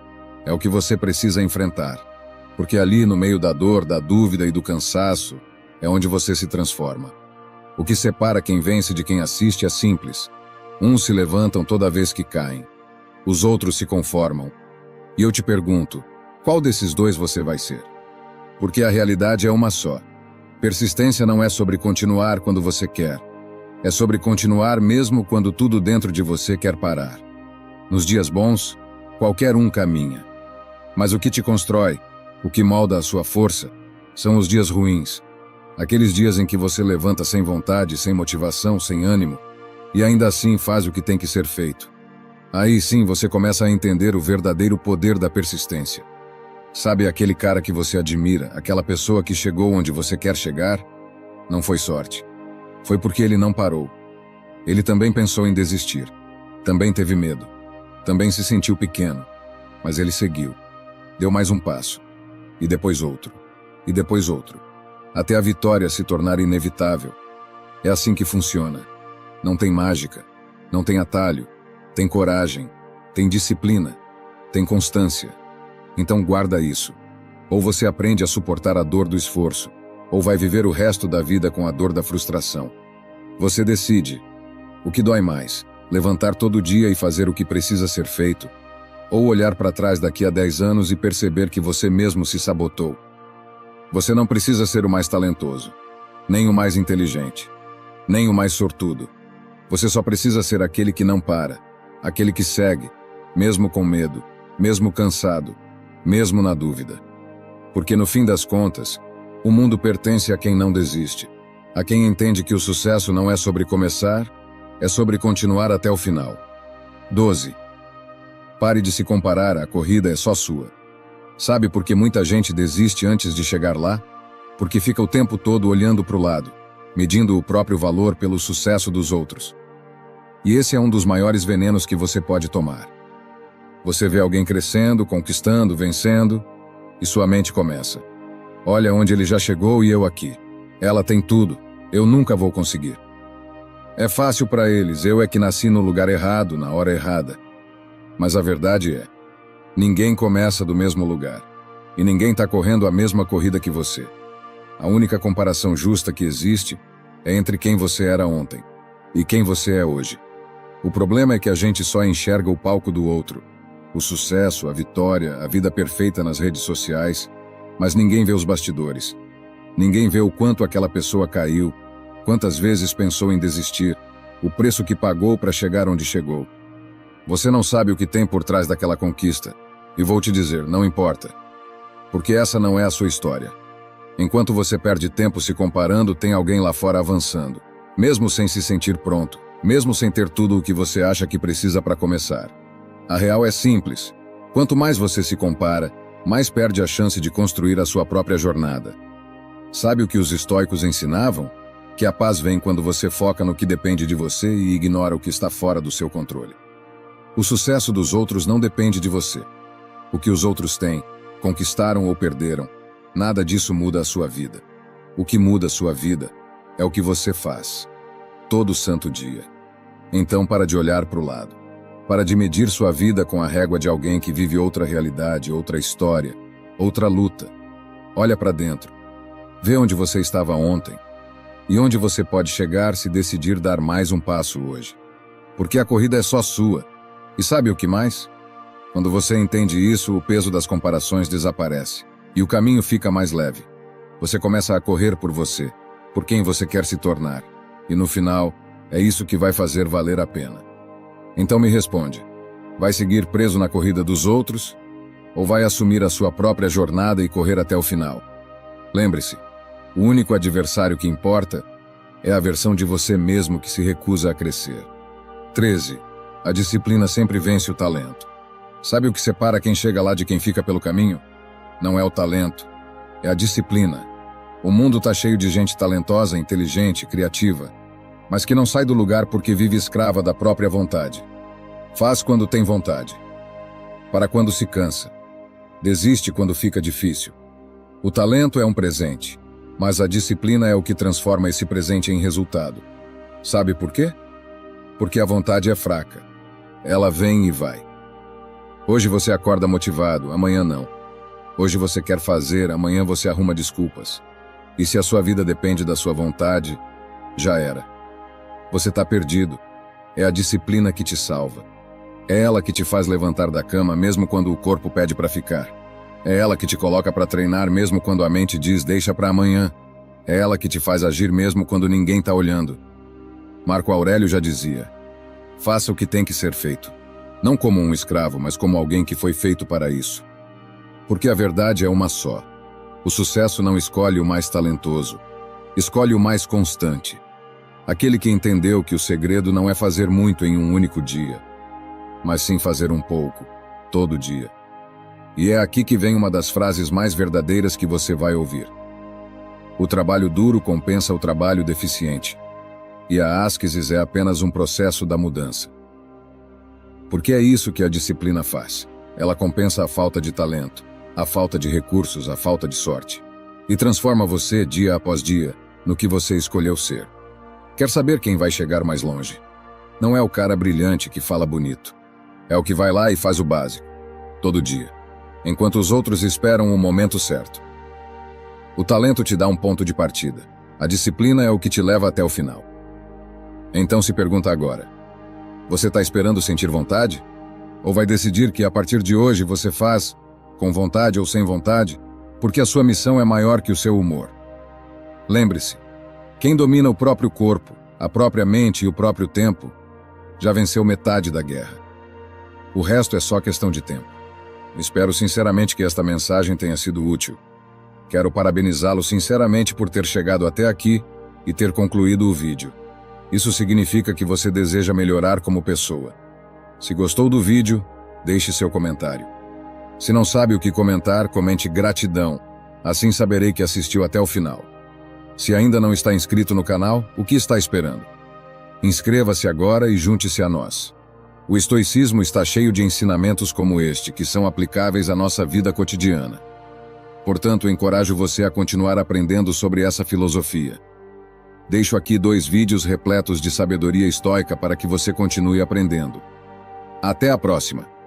é o que você precisa enfrentar. Porque ali, no meio da dor, da dúvida e do cansaço, é onde você se transforma. O que separa quem vence de quem assiste é simples. Uns se levantam toda vez que caem. Os outros se conformam. E eu te pergunto, qual desses dois você vai ser? Porque a realidade é uma só. Persistência não é sobre continuar quando você quer. É sobre continuar mesmo quando tudo dentro de você quer parar. Nos dias bons, qualquer um caminha. Mas o que te constrói, o que molda a sua força, são os dias ruins. Aqueles dias em que você levanta sem vontade, sem motivação, sem ânimo, e ainda assim faz o que tem que ser feito. Aí sim você começa a entender o verdadeiro poder da persistência. Sabe aquele cara que você admira, aquela pessoa que chegou onde você quer chegar? Não foi sorte. Foi porque ele não parou. Ele também pensou em desistir. Também teve medo. Também se sentiu pequeno. Mas ele seguiu. Deu mais um passo. E depois outro. E depois outro. Até a vitória se tornar inevitável. É assim que funciona. Não tem mágica. Não tem atalho. Tem coragem. Tem disciplina. Tem constância. Então guarda isso. Ou você aprende a suportar a dor do esforço, ou vai viver o resto da vida com a dor da frustração. Você decide. O que dói mais? Levantar todo dia e fazer o que precisa ser feito, Ou olhar para trás daqui a 10 anos e perceber que você mesmo se sabotou. Você não precisa ser o mais talentoso, nem o mais inteligente, nem o mais sortudo. Você só precisa ser aquele que não para, aquele que segue, mesmo com medo, mesmo cansado, mesmo na dúvida. Porque no fim das contas, o mundo pertence a quem não desiste, a quem entende que o sucesso não é sobre começar, é sobre continuar até o final. 12. Pare de se comparar, a corrida é só sua. Sabe por que muita gente desiste antes de chegar lá? Porque fica o tempo todo olhando para o lado, medindo o próprio valor pelo sucesso dos outros. E esse é um dos maiores venenos que você pode tomar. Você vê alguém crescendo, conquistando, vencendo, e sua mente começa. Olha onde ele já chegou e eu aqui. Ela tem tudo, eu nunca vou conseguir. É fácil para eles, eu é que nasci no lugar errado, na hora errada. Mas a verdade é, ninguém começa do mesmo lugar. E ninguém está correndo a mesma corrida que você. A única comparação justa que existe é entre quem você era ontem e quem você é hoje. O problema é que a gente só enxerga o palco do outro, o sucesso, a vitória, a vida perfeita nas redes sociais, mas ninguém vê os bastidores. Ninguém vê o quanto aquela pessoa caiu, quantas vezes pensou em desistir, o preço que pagou para chegar onde chegou. Você não sabe o que tem por trás daquela conquista, e vou te dizer, não importa, porque essa não é a sua história. Enquanto você perde tempo se comparando, tem alguém lá fora avançando, mesmo sem se sentir pronto, mesmo sem ter tudo o que você acha que precisa para começar. A real é simples. Quanto mais você se compara, mais perde a chance de construir a sua própria jornada. Sabe o que os estoicos ensinavam? Que a paz vem quando você foca no que depende de você e ignora o que está fora do seu controle. O sucesso dos outros não depende de você. O que os outros têm, conquistaram ou perderam, nada disso muda a sua vida. O que muda a sua vida é o que você faz, todo santo dia. Então para de olhar para o lado. Para de medir sua vida com a régua de alguém que vive outra realidade, outra história, outra luta. Olha para dentro. Vê onde você estava ontem e onde você pode chegar se decidir dar mais um passo hoje. Porque a corrida é só sua. E sabe o que mais? Quando você entende isso, o peso das comparações desaparece e o caminho fica mais leve. Você começa a correr por você, por quem você quer se tornar. E no final, é isso que vai fazer valer a pena. Então me responde, vai seguir preso na corrida dos outros ou vai assumir a sua própria jornada e correr até o final? Lembre-se, o único adversário que importa é a versão de você mesmo que se recusa a crescer. 13. A disciplina sempre vence o talento. Sabe o que separa quem chega lá de quem fica pelo caminho? Não é o talento, é a disciplina. O mundo está cheio de gente talentosa, inteligente, criativa, mas que não sai do lugar porque vive escrava da própria vontade. Faz quando tem vontade. Para quando se cansa. Desiste quando fica difícil. O talento é um presente, mas a disciplina é o que transforma esse presente em resultado. Sabe por quê? Porque a vontade é fraca. Ela vem e vai. Hoje você acorda motivado, amanhã não. Hoje você quer fazer, amanhã você arruma desculpas. E se a sua vida depende da sua vontade, já era. Você está perdido. É a disciplina que te salva. É ela que te faz levantar da cama mesmo quando o corpo pede para ficar. É ela que te coloca para treinar mesmo quando a mente diz deixa para amanhã. É ela que te faz agir mesmo quando ninguém está olhando. Marco Aurélio já dizia, faça o que tem que ser feito. Não como um escravo, mas como alguém que foi feito para isso. Porque a verdade é uma só. O sucesso não escolhe o mais talentoso. Escolhe o mais constante. Aquele que entendeu que o segredo não é fazer muito em um único dia, mas sim fazer um pouco, todo dia. E é aqui que vem uma das frases mais verdadeiras que você vai ouvir. O trabalho duro compensa o trabalho deficiente. E a áskese é apenas um processo da mudança. Porque é isso que a disciplina faz. Ela compensa a falta de talento, a falta de recursos, a falta de sorte. E transforma você, dia após dia, no que você escolheu ser. Quer saber quem vai chegar mais longe? Não é o cara brilhante que fala bonito. É o que vai lá e faz o básico, todo dia, enquanto os outros esperam o momento certo. O talento te dá um ponto de partida. A disciplina é o que te leva até o final. Então se pergunta agora, você está esperando sentir vontade? Ou vai decidir que a partir de hoje você faz, com vontade ou sem vontade, porque a sua missão é maior que o seu humor? Lembre-se, quem domina o próprio corpo, a própria mente e o próprio tempo, já venceu metade da guerra. O resto é só questão de tempo. Espero sinceramente que esta mensagem tenha sido útil. Quero parabenizá-lo sinceramente por ter chegado até aqui e ter concluído o vídeo. Isso significa que você deseja melhorar como pessoa. Se gostou do vídeo, deixe seu comentário. Se não sabe o que comentar, comente gratidão. Assim saberei que assistiu até o final. Se ainda não está inscrito no canal, o que está esperando? Inscreva-se agora e junte-se a nós. O estoicismo está cheio de ensinamentos como este, que são aplicáveis à nossa vida cotidiana. Portanto, encorajo você a continuar aprendendo sobre essa filosofia. Deixo aqui 2 vídeos repletos de sabedoria estoica para que você continue aprendendo. Até a próxima!